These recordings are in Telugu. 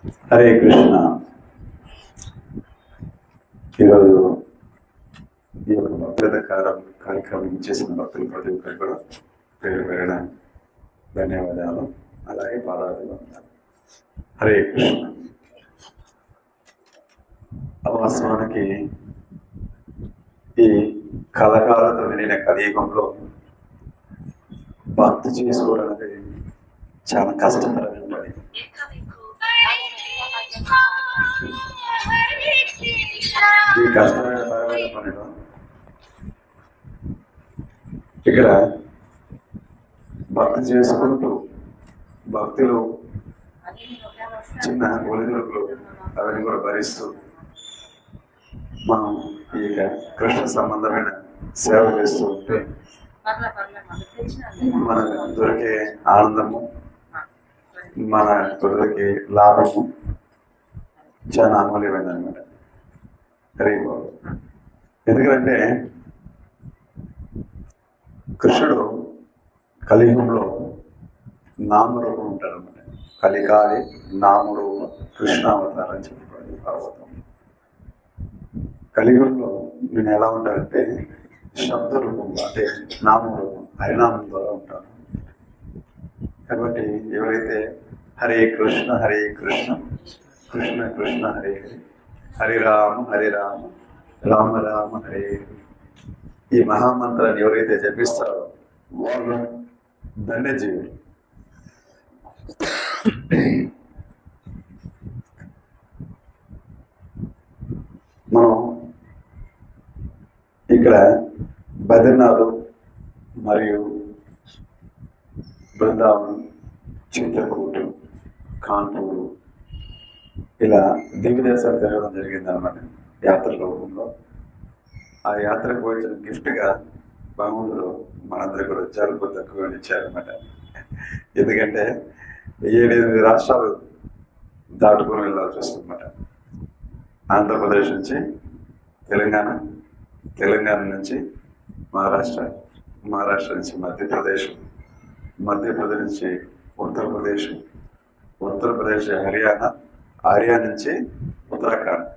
హరే కృష్ణ. ఈరోజు ఈ యొక్క భక్తుల కార్యక్రమం చేసిన భక్తులు ప్రతి ఒక్కరు కూడా పేరు పేరున ధన్యవాదాలు, అలాగే పాదాభివందనాలు. హరే కృష్ణ. వాస్తవానికి ఈ కళకాలతో నిండిన కలియుగంలో భక్తి చేసుకోవడం అనేది చాలా కష్టతరమైన పని. ఈ కష్టమైన పనిలో ఇక్కడ భక్తి చేసుకుంటూ భక్తులు చిన్న ఒలిదుడుకులు అవన్నీ కూడా భరిస్తూ మనం ఈ కృష్ణ సంబంధమైన సేవ చేస్తూ ఉంటే మనకు దొరికే ఆనందము, మన దొరికే లాభము చాలా అమూల్యమైంది అనమాట. ఎందుకంటే కృష్ణుడు కలియుగంలో నామరూపం ఉంటాడు అనమాట. కలికాలి నామరూపం కృష్ణావతారం అని చెప్పబడింది భాగవతం. కలియుగంలో నేను ఎలా ఉంటానంటే శబ్ద రూపంలో, అంటే నామరూపం హరినామం ద్వారా ఉంటాను. కాబట్టి ఎవరైతే హరే కృష్ణ కృష్ణ కృష్ణ హరే హరి, హరి రామ రామ రామ హరే హరి, ఈ మహామంత్రాన్ని ఎవరైతే జపిస్తారో వాళ్ళు ధన్యజీవులు. మనం ఇక్కడ బద్రీనాథ్ మరియు బృందావనం, చిత్రకూటు, కాన్పూరు ఇలా దివ్యదేశాలు తిరగడం జరిగిందనమాట యాత్ర రూపంలో. ఆ యాత్రకు వచ్చిన గిఫ్ట్గా భగవంతుడు మనందరూ కూడా చాలా తక్కువ ఇచ్చారనమాట. ఎందుకంటే 7-8 రాష్ట్రాలు దాటుకొని వెళ్ళాల్సి వస్తుందన్నమాట. ఆంధ్రప్రదేశ్ నుంచి తెలంగాణ, తెలంగాణ నుంచి మహారాష్ట్ర, మహారాష్ట్ర నుంచి మధ్యప్రదేశ్, మధ్యప్రదేశ్ నుంచి ఉత్తరప్రదేశ్, ఉత్తరప్రదేశ్ హర్యానా, హర్యానా నుంచి ఉత్తరాఖండ్,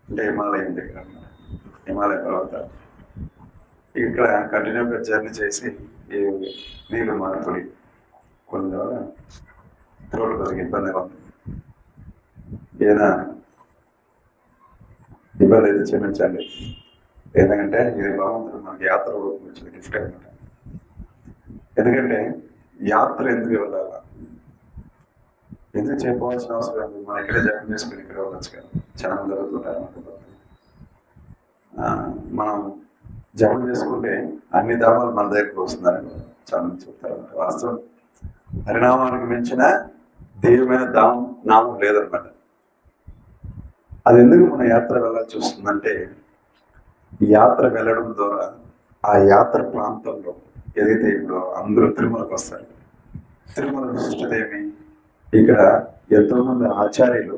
అంటే హిమాలయం దగ్గర, హిమాలయ పర్వతాలు. ఇక్కడ కంటిన్యూగా జర్నీ చేసి ఈ నీళ్ళు మార్పుడి కొన్ని రోడ్డు కొద్దిగా ఇబ్బందిగా ఉంది. ఏదైనా ఇబ్బంది అయితే క్షమించండి. ఎందుకంటే ఇది భగవంతుడు మనకి యాత్ర వచ్చిన గిఫ్ట్ అనమాట. ఎందుకంటే యాత్ర ఎందుకు వెళ్ళాలా, ఎందుకు చెప్పవలసిన అవసరం లేదు. మనం ఇక్కడే జపం చేసుకుని ఇక్కడ వెళ్ళచ్చు కదా, చాలా జరుగుతుంటారు అన్నమాట. మనం జపం చేసుకుంటే అన్ని ధామాలు మన దగ్గరకు వస్తుందని చాలా మంది చెప్తారు అన్నమాట. వాస్తవం హరినామానికి మించిన దివ్యమైన నామం లేదనమాట. అది ఎందుకు మన యాత్ర వెళ్ళాల్సి వస్తుందంటే, యాత్ర వెళ్ళడం ద్వారా ఆ యాత్ర ప్రాంతంలో ఏదైతే ఇప్పుడు అందరూ తిరుమలకు వస్తారు, తిరుమల విశిష్టత ఏమి, ఇక్కడ ఎంతోమంది ఆచార్యులు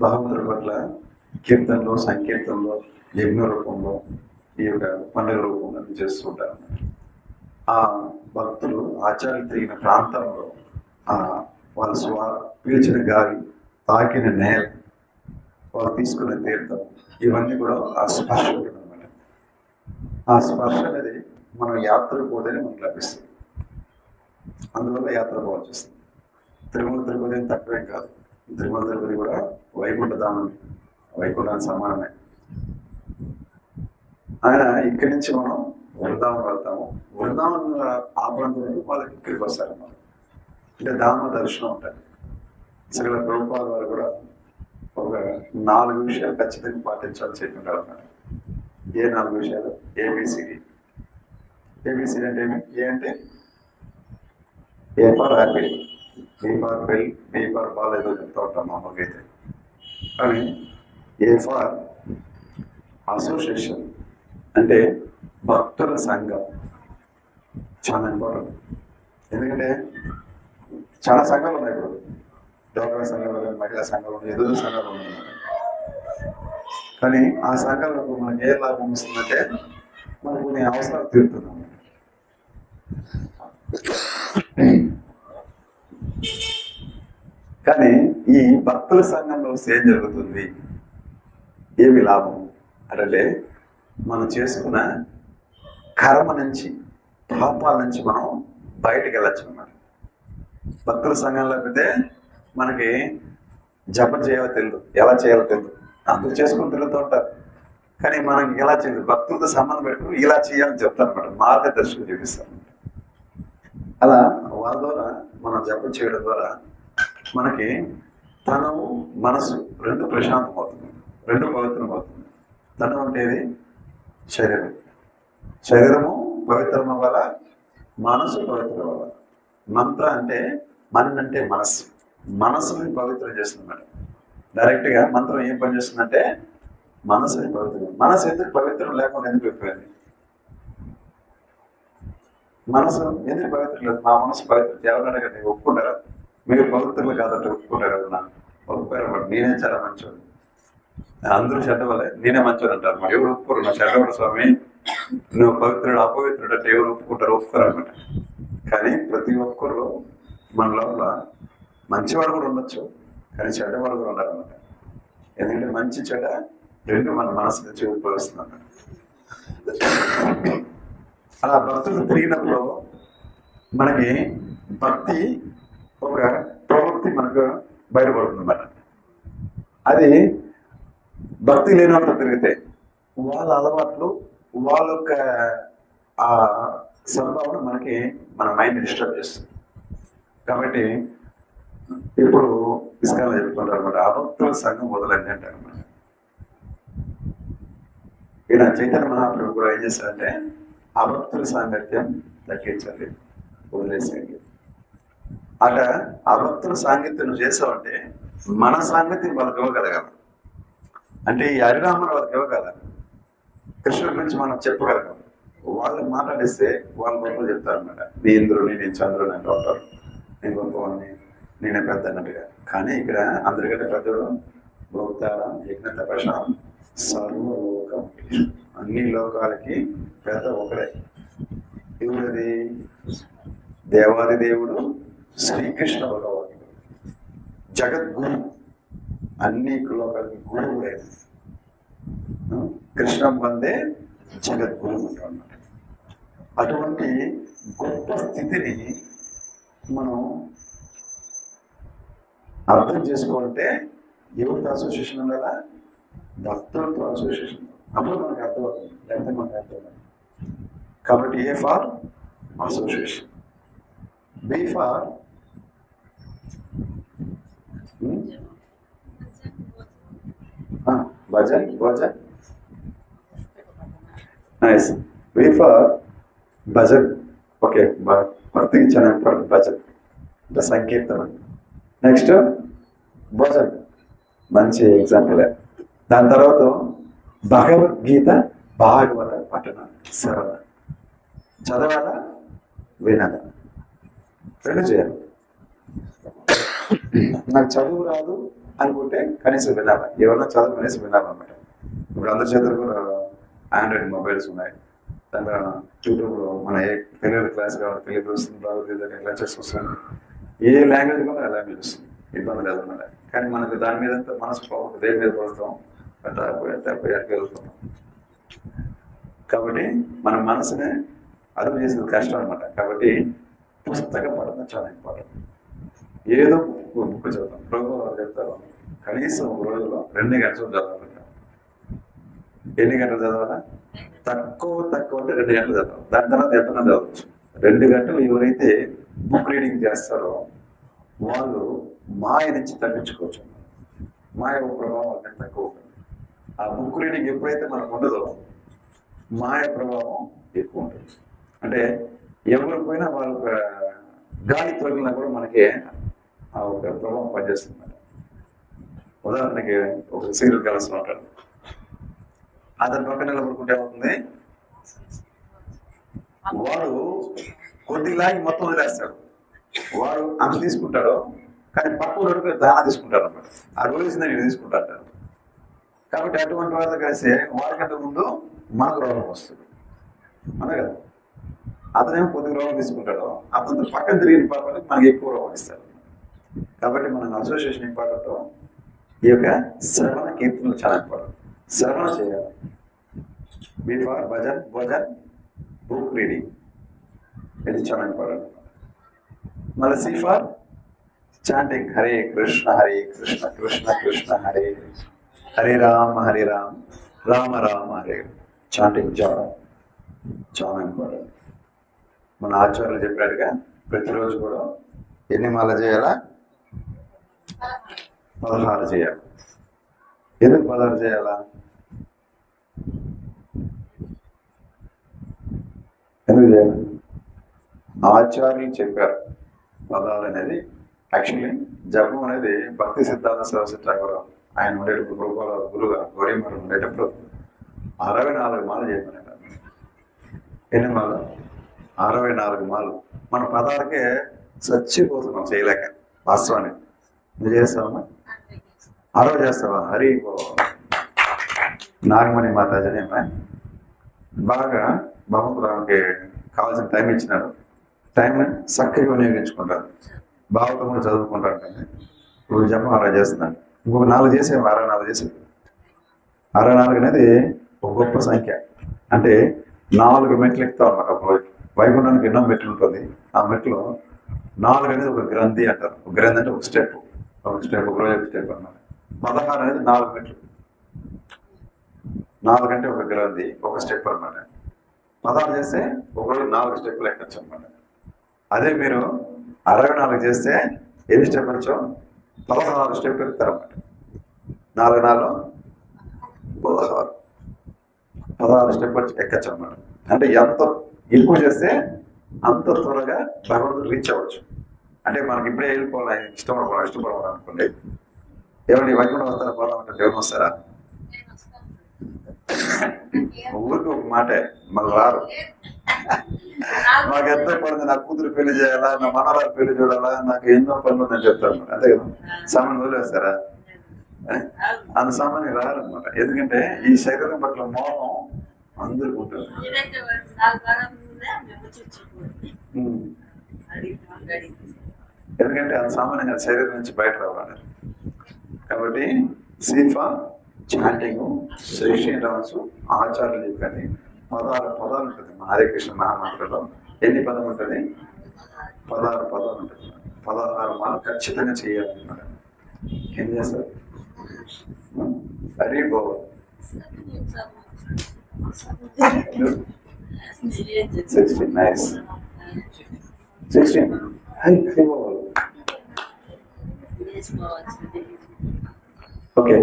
భగవంతుడి పట్ల కీర్తనలో, సంకీర్తనలో, యజ్ఞ రూపంలో, ఈ యొక్క పండుగ రూపంలో చేస్తుంటారు. ఆ భక్తులు ఆచార్యులు తిరిగిన ప్రాంతంలో వాళ్ళు పీల్చిన గాలి, తాకిన నేల, వాళ్ళు తీసుకున్న తీర్థం, ఇవన్నీ కూడా ఆ స్పర్శ ఉంటుంది అనమాట. ఆ స్పర్శ అనేది మనం యాత్ర పోతేనే మనకు లభిస్తుంది. అందువల్ల యాత్ర పోవాల్సి వస్తుంది. తిరుమల తిరుపతి తక్కువేం కాదు. తిరుమల తిరుపతి కూడా వైకుంఠధామం, వైకుంఠానికి సమానమే. ఆయన ఇక్కడి నుంచి మనం వృందావనం వెళ్తాము. వృందావనం ఆ ప్రాంతం వాళ్ళకి ఇక్కడికి వస్తారన్నమాట. అంటే ధామ దర్శనం ఉంటుంది. సగల ప్రభుపాద వారు కూడా ఒక 4 విషయాలు ఖచ్చితంగా పాటించాలని చెప్పింటారు అన్నమాట. ఏ 4 విషయాలు? ఏబిసిడి. ఏబిసిడి అంటే ఏమి? ఏ అంటే A for apple, B for bell, B for ball, ఏదో చెప్తూ ఉంటాం మామూలుగా అయితే. కానీ ఏ ఫర్ అసోసియేషన్, అంటే భక్తుల సంఘం చాలా ఇంపార్టెంట్. ఎందుకంటే చాలా సంఘాలు ఉన్నాయి. ఇప్పుడు డోక్రా సంఘాలు, మహిళా సంఘాలు, ఎదురు సంఘాలు ఉన్నాయి. కానీ ఆ సంఘాలకు మనకి ఏ లాభం వస్తుందంటే మనకు కొన్ని అవసరాలు తీరుతున్నాం. కానీ ఈ భక్తుల సంఘంలో ఏం జరుగుతుంది, ఏమి లాభం అంటే మనం చేసుకున్న కర్మ నుంచి, పాపాల నుంచి మనం బయటకు వెళ్ళచ్చు అన్నమాట. భక్తుల సంఘంలో అయితే మనకి జపం చేయాలో తెలియదు, ఎలా చేయాలో తెలియదు, అందరూ చేసుకుని తిరుగుతూ ఉంటారు. కానీ మనకి ఎలా చేయాలి, భక్తులతో సంబంధం పెట్టుకుని ఇలా చేయాలని చెప్తారు అన్నమాట, మార్గదర్శకులు చూపిస్తారు. అలా వాళ్ళ ద్వారా మనం జపం చేయడం ద్వారా మనకి తనము మనసు రెండు ప్రశాంతం అవుతుంది, రెండు పవిత్రం అవుతుంది. తనం అంటే శరీరం, శరీరము పవిత్రం అవ్వాల, మనసు పవిత్రం అవ్వాలి. మంత్ర అంటే మన అంటే మనస్సు, మనసుని పవిత్రం చేస్తుంది మేడం. డైరెక్ట్గా మంత్రం ఏం పని చేస్తుందంటే మనసుని పవిత్రం. మనసు ఎందుకు పవిత్రం లేకుండా ఎందుకు అయిపోయింది? మనసు ఎందుకు పవిత్రం లేదు? మా మనసు పవిత్రం ఎవరు అడగండి, ఒప్పుకుంటారా? మీరు పవిత్రులు కాదంటే ఒప్పుకుంటారు కదా? ఒప్పుకోరు. నేనే చాలా మంచోడు, అందరూ చెడ్డవాళ్ళే, నేనే మంచోడు అంటారు. మరి ఎవరు ఒప్పుకోరు? నా చెడ్డవాడు స్వామి, నువ్వు పవిత్రుడు అపవిత్రుడు అంటే ఎవరు ఒప్పుకుంటారు? ఒప్పుకోరు అనమాట. కానీ ప్రతి ఒక్కరు మన లోపల మంచివాడు కూడా ఉండొచ్చు, కానీ చెడ్డవాడు కూడా ఉండాలన్నమాట. ఎందుకంటే మంచి చెడ్డ రెండు మన మనసు నుంచి ఉద్భవిస్తుంది అన్నమాట. అలా భక్తులు తిరిగినప్పుడు మనకి భక్తి ఒక ప్రవృత్తి మనకు బయటపడుతుంది అన్నమాట. అది భక్తి లేని వాళ్ళు తిరిగితే వాళ్ళ అలవాట్లు, వాళ్ళ యొక్క ఆ సంభావన మనకి మన మైండ్ డిస్టర్బ్ చేస్తుంది. కాబట్టి ఇప్పుడు ఇస్కాన్లో చెప్పుకుంటారు అనమాట, అభక్తుల సంఘం మొదలైంది అంటారు అనమాట. ఈయన చైతన్య మహాప్రభు కూడా ఏం చేశారంటే అభక్తుల సాంగత్యం తగ్గించాలి, వదిలేసేయండి. అట అభక్తుల సాంగత్యం చేసామంటే మన సాంగత్యం వాళ్ళకి ఇవ్వగలగాలి. అంటే ఈ హరినామం వాళ్ళకి ఇవ్వగల, కృష్ణుడి గురించి మనం చెప్పగలగాలి. వాళ్ళు మాట్లాడిస్తే వాళ్ళ గొప్పలు చెప్తారు అనమాట. నీ ఇంద్రుని, నేను చంద్రుని అంటూ ఉంటారు, నేను గొప్పవాడిని, నేనే పెద్ద అన్నట్టుగా. కానీ ఇక్కడ అందరికంటే పెద్దడు భోక్తారం యజ్ఞ తపశం సర్వలోకం, అన్ని లోకాలకి పెద్ద ఒకడే. ఎవరిది? దేవాది దేవుడు శ్రీకృష్ణ భగవానుడు, జగద్గురు, అన్ని లోకాలకి గురువుడే. కృష్ణం వందే జగద్గురు అంటారు. అటువంటి గొప్ప స్థితిని మనం అర్థం చేసుకోవాలంటే ఎవరితో అసోసియేషన్ ఉండాలా? భక్తులతో అసోసియేషన్. అప్పుడు మనకు అర్థమవుతుంది, లేకపోతే మనకు అర్థమవుతుంది. కాబట్టి A for association, B for bhajan, bhajan nice. B for bhajan. Okay, భక్తికి ఇచ్చిన భజన్ అంటే సంకీర్తన. నెక్స్ట్ భజన్, మంచి ఎగ్జాంపుల్. దాని తర్వాత భగవద్గీత, భాగవత పఠన, శ్రవణ, చదవాలా వినాలా, రెండు చేయాలి. నాకు చదువు రాదు అనుకుంటే కనీసం వినాలా, ఎవరన్నా చదువు కనీసం వినాలన్నమాట. ఇప్పుడు అందరి చేతులు కూడా ఆండ్రాయిడ్ మొబైల్స్ ఉన్నాయి. దాంట్లో యూట్యూబ్లో మన ఏ తెలుగు క్లాస్ కావాలి, తెలుగు వస్తుంది, భగవద్గీత క్లాసెస్ వస్తుంది, ఏ లాంగ్వేజ్ కూడా ఆ లాంగ్వేజ్ వస్తుంది, ఇబ్బంది లేదన్నమాట. కానీ మనకు దాని మీద అంతా మనసు పోతుంది, దేని మీద పడుతాం, వెళ్తున్నాం. కాబట్టి మన మనసుని అదుపు చేసేది కష్టం అనమాట. కాబట్టి పుస్తకం పడడం చాలా ఇంపార్టెంట్. ఏదో బుక్ చదువుతాం, ప్రభుత్వం చెప్తారు కనీసం ఒక రోజులో 2 గంటలు చదవాలంట. ఎన్ని గంటలు చదవాలా? తక్కువ అంటే 2 గంటలు చదవాలి. దాని తర్వాత ఎంతనా చదవచ్చు. 2 గంటలు ఎవరైతే బుక్ రీడింగ్ చేస్తారో వాళ్ళు మాయ నుంచి తప్పించుకోవచ్చు. మాయ ప్రభావం వాళ్ళకి తక్కువ ఉంటుంది. ఆ బుక్ రీడింగ్ ఎప్పుడైతే మనకు ఉండదో మాయ ప్రభావం ఎక్కువ ఉంటుంది. అంటే ఎవరు పోయినా వాళ్ళ గాలి తొలగినా కూడా మనకి ఆ ఒక ప్రభావం పనిచేస్తుంది. ఉదాహరణకి ఒక సీరియల్ కలిసి ఉంటాడు, అతని పక్కన నిలబడుకుంటే ఏమవుతుంది, వాడు కొద్దిలాగి మొత్తం వదిలేస్తాడు. వాడు అంత తీసుకుంటాడు, కానీ పక్క రోడ్డు దానా తీసుకుంటాడు అన్నమాట. ఆ రోజు నేను తీసుకుంటాడు. కాబట్టి అటువంటి వాళ్ళతో కలిసి వాడికంటే ముందు మనకు రోగం వస్తుంది, అనే కదా. అతనేమో కొద్ది రోగం తీసుకుంటాడు, అతను పక్కన తిరిగిన పాపానికి మనకి ఎక్కువ రోగం ఇస్తాడు. కాబట్టి మన అసోసియేషన్ ఇంపార్టెంట్. ఈ యొక్క శ్రవణ కీర్తనలు చాలా ఇంపార్టెంట్. శ్రవణ చేయాలి. B for bhajan, bhojan, book reading, ఇది చాలా ఇంపార్టెంట్. మళ్ళీ C for chanting, Hare Krishna Krishna Krishna Hare Hare Rama Rama Rama Hare. Chanting చాలా ఇంపార్టెంట్. మన ఆచార్యులు చెప్పినట్టుగా ప్రతిరోజు కూడా ఎన్ని మాల చేయాలా? 16 చేయాలి. ఎందుకు 16 చేయాలా? ఎందుకు చేయాలి? ఆచార్యులు చెప్పారు 16 అనేది. యాక్చువల్లీ జపం అనేది భక్తి సిద్ధాంత సరస్వతి ఠాకూర్ ఆయన ఉండేటప్పుడు గురువుగా గౌరీమఠం ఉండేటప్పుడు 64 మాలు చేయమన్నారు. ఎన్ని మాలు? 64 మాలు. మన 16కే చచ్చిపోతున్నాం చేయలేక. వాస్తవాన్ని నువ్వు చేస్తావమ్మా? 60 చేస్తావా? హరి నాగమణి మాతాజనేమా బాగా భగవంతురానికి కావాల్సిన టైం ఇచ్చినారు. టైంని చక్కగా వినియోగించుకుంటారు. బావతో కూడా చదువుకుంటారు. కానీ ఇప్పుడు జపం 60 చేస్తున్నాను. ఇంకొక 4 చేసేమో 64 చేసేది. 64 అనేది ఒక గొప్ప సంఖ్య. అంటే 4 మెట్లు ఎక్కుతాం అన్నమాట. ఒక వైకుంఠానికి ఎన్నో మెట్లు ఉంటుంది. ఆ మెట్లు 4 అనేది ఒక గ్రంథి అంటారు. ఒక గ్రంథి అంటే ఒక స్టెప్, ఒక రోజు ఒక స్టెప్ అన్నమాట. 16 అనేది 4 మెట్లు. 4 అంటే ఒక గ్రంథి, ఒక స్టెప్ అనమాట. 16 చేస్తే ఒక రోజు 4 స్టెప్పులు ఎక్కచ్చు అనమాట. అదే మీరు 64 చేస్తే ఎన్ని స్టెప్ వచ్చో 16 స్టెప్ ఎక్కుతారన్నమాట. 4 16 స్టెప్ వచ్చి ఎక్కచ్చు అనమాట. అంటే ఎంత ఎక్కువ చేస్తే అంత త్వరగా భగవంతుడు రీచ్ అవ్వచ్చు. అంటే మనకి ఇప్పుడే వెళ్ళిపోవాలి, ఇష్టపడవాలి అనుకోండి. ఏమండి వైకుంఠం వస్తారా? పోదామంటే ఎవరు వస్తారా? ఊరికి ఒక మాటే, మళ్ళీ రారు. నాకు ఎంతో పడింది, నా కూతురు పెళ్లి చేయాలా, నా మనవరాలు పెళ్లి చూడాలా, నాకు ఎన్నో పనులు ఉందని చెప్తారు. అంతే కదా, సామాన్య వదిలేస్తారా? అంత సామాన్య రారనమాట. ఎందుకంటే ఈ శరీరం పట్ల మోహం అందరికి ఉంటుంది. ఎందుకంటే అంత సామాన్యంగా శరీరం నుంచి బయట రావాలి. కాబట్టి సీఫా చాటింగ్, శ్రీ శ్రీనివాసు ఆచార్యులు చెప్పని 16 పదాలు ఉంటుంది. హరే కృష్ణ మహామంత్రంలో ఎన్ని పదం ఉంటుంది? 16 పదాలు ఉంటుంది. 16 మాలు ఖచ్చితంగా చేయాలన్నమాట. ఏం చేస్తారు? హరి బో 16 నైస్ 16 హరి బో. ఓకే,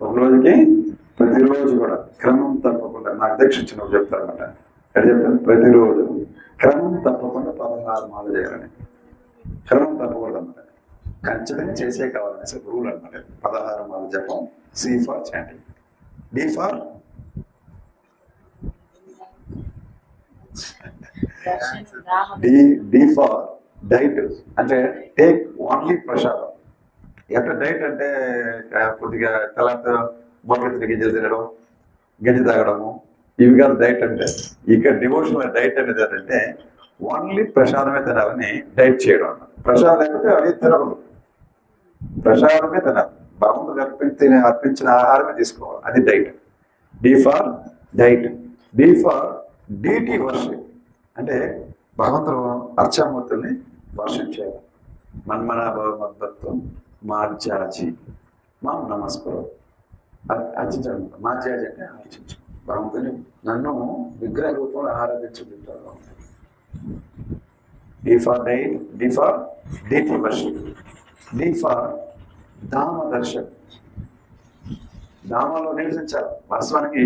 ఒక రోజుకి ప్రతిరోజు కూడా క్రమం తప్పకుండా నాకు అధ్యక్షించిన చెప్తారన్నమాట. ఎక్కడ చెప్తాను? ప్రతిరోజు క్రమం తప్పకుండా 16 మాలు చేయాలని. క్రమం తప్పకూడదు అన్నమాట. ఖచ్చితంగా చేసే కావాలనేసి రూల్ అనమాట. 16 మాలు జపం. C for chanting. D for diet. అంటే టేక్ ఓన్లీ ప్రసాదం. ఎట్లా డైట్ అంటే కొద్దిగా తర్వాత మొదటి గింజలు తినడం, గంజి తాగడము, ఇవి కాదు డైట్ అంటే. ఇక్కడ డివోషనల్ డైట్ అనేది ఏంటంటే ఓన్లీ ప్రసాదమే తినాలని డైట్ చేయడం అన్నమాట. ప్రసాదం లేకపోతే అవి తినకూడదు. ప్రసాదమే తినాలి. భగవంతుడు అర్పించిన ఆహారమే తీసుకోవాలి. అది diet. D for diet. D for deity worship. అంటే భగవంతుడు అర్చామూర్తుల్ని వర్షిప్ చేయాలి. మన్మనాభవ మద్భక్తో మార్జాజీ మాం నమస్కారం. అర్చించడం. మార్జాజీ అంటే అర్చించు. భగవంతుని నన్ను విగ్రహ రూపంలో ఆరాధించుకుంటారు. D for diet. D for deity worship. D for dhama darshanam. ధామలో నివసించాలి. వాస్తవానికి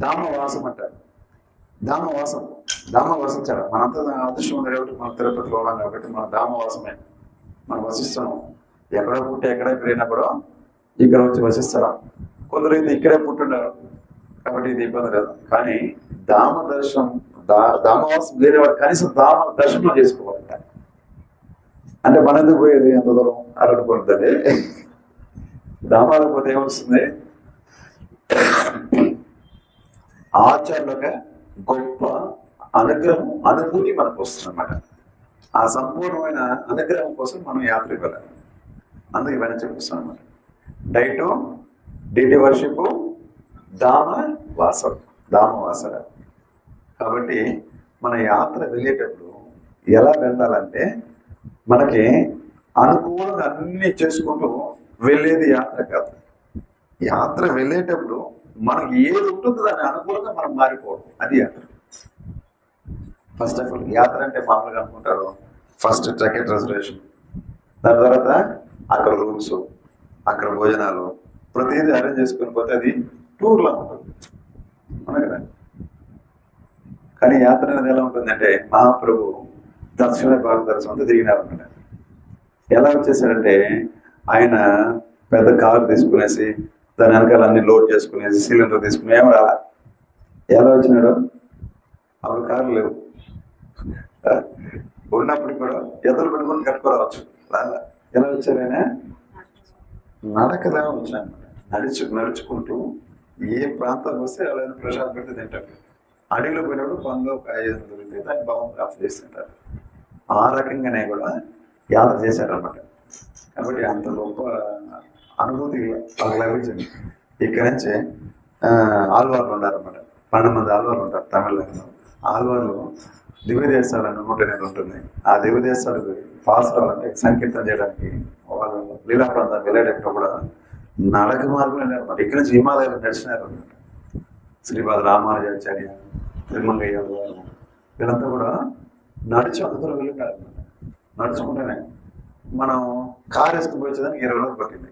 ధామవాసం అంటారు. ధామవాసం వసించాలి. మనంతా అదృష్టం ఉంది కాబట్టి మనం తిరుపతిలో ఉన్నాం కాబట్టి మన ధామవాసమే. మనం వసిస్తున్నాం. ఎక్కడో పుట్టి ఎక్కడే పెరిగినప్పుడు ఇక్కడ వచ్చి వసిస్తారా? కొందరు అయితే ఇక్కడే పుట్టిండారు కాబట్టి ఇది ఇబ్బంది లేదు. కానీ ధామవాసం లేనివాడు కనీసం ధామ దర్శనం చేసుకోవాలి. అంటే మన ఎందుకు పోయేది ఎంత దూరం అరడుకుంటుంది. ధామాలకు పోతే ఏమొస్తుంది? ఆచరణగా గొప్ప అనుగ్రహం, అనుభూతి మనకు వస్తుంది అన్నమాట. ఆ సంపూర్ణమైన అనుగ్రహం కోసం మనం యాత్రకు వెళ్ళాలి. అందుకు ఇవన్నీ చూపిస్తాను అనమాట. డైటు, డిటి వర్షిప్, ధామ వాసన. కాబట్టి మన యాత్ర వెళ్ళేటప్పుడు ఎలా వెళ్ళాలంటే మనకి అనుకూలంగా అన్నీ చేసుకుంటూ వెళ్ళేది యాత్ర కాదు. యాత్ర వెళ్ళేటప్పుడు మనకి ఏది ఉంటుందో దాన్ని అనుకూలంగా మనం మారిపోవడం, అది యాత్ర. ఫస్ట్ ఆఫ్ ఆల్ యాత్ర అంటే మామూలుగా అనుకుంటారు ఫస్ట్ టికెట్ రిజర్వేషన్, దాని తర్వాత అక్కడ రూమ్స్, అక్కడ భోజనాలు, ప్రతిదీ అరేంజ్ చేసుకుని పోతే అది టూర్లా ఉంటుంది అవునా కదా. కానీ యాత్ర అనేది ఎలా ఉంటుందంటే మహాప్రభు దక్షిణ భారతదేశం అంతా తిరిగినారన్నమాట. ఎలా వచ్చేసాడంటే ఆయన పెద్ద కారు తీసుకునేసి దాని వెనకాల అన్ని లోడ్ చేసుకునేసి సిలిండర్ తీసుకుని ఏం రాలా. ఎలా వచ్చినాడు? అప్పుడు కార్లు లేవు, ఉన్నప్పటికి కూడా ఎదురు పెట్టుకుని కట్టుకోరావచ్చు. ఎలా వచ్చారైనా నడకదా వచ్చాను, నడుచుకుంటూ ఏ ప్రాంతం వస్తే అలా ప్రసాదం పెడితే తింటారు. అడవిలో పోయినప్పుడు పనులు ఒక 5 దొరికితే దాన్ని బాగుంది ఆఫ్ చేస్తుంటారు. ఆ రకంగానే కూడా యాత్ర చేశారన్నమాట. కాబట్టి అంత గొప్ప అనుభూతి వాళ్ళకి లభించింది. ఇక్కడి నుంచి ఆల్వార్లు ఉన్నారన్నమాట. 12 మంది ఆల్వార్లు ఉంటారు తమిళనాడులో. ఆల్వార్లు దివ్య దేశాలను 108 ఉంటుంది. ఆ దివ్య దేశాలకు పాస్ రావాలంటే సంకీర్తన చేయడానికి వాళ్ళు లీలా ప్రాంతానికి వెళ్ళేటప్పుడు కూడా నడక మార్గం అనమాట. ఇక్కడి నుంచి హిమాలయాలు నడిచినారు అనమాట. శ్రీపాద రామానుజాచార్య, తిరుమంగయ్య వీళ్ళంతా కూడా నడిచి అందరూ వెళ్ళినారు అనమాట. నడుచుకుంటేనే మనం కారు వేసుకుని పోయేదానికి 20 రోజులు పట్టింది.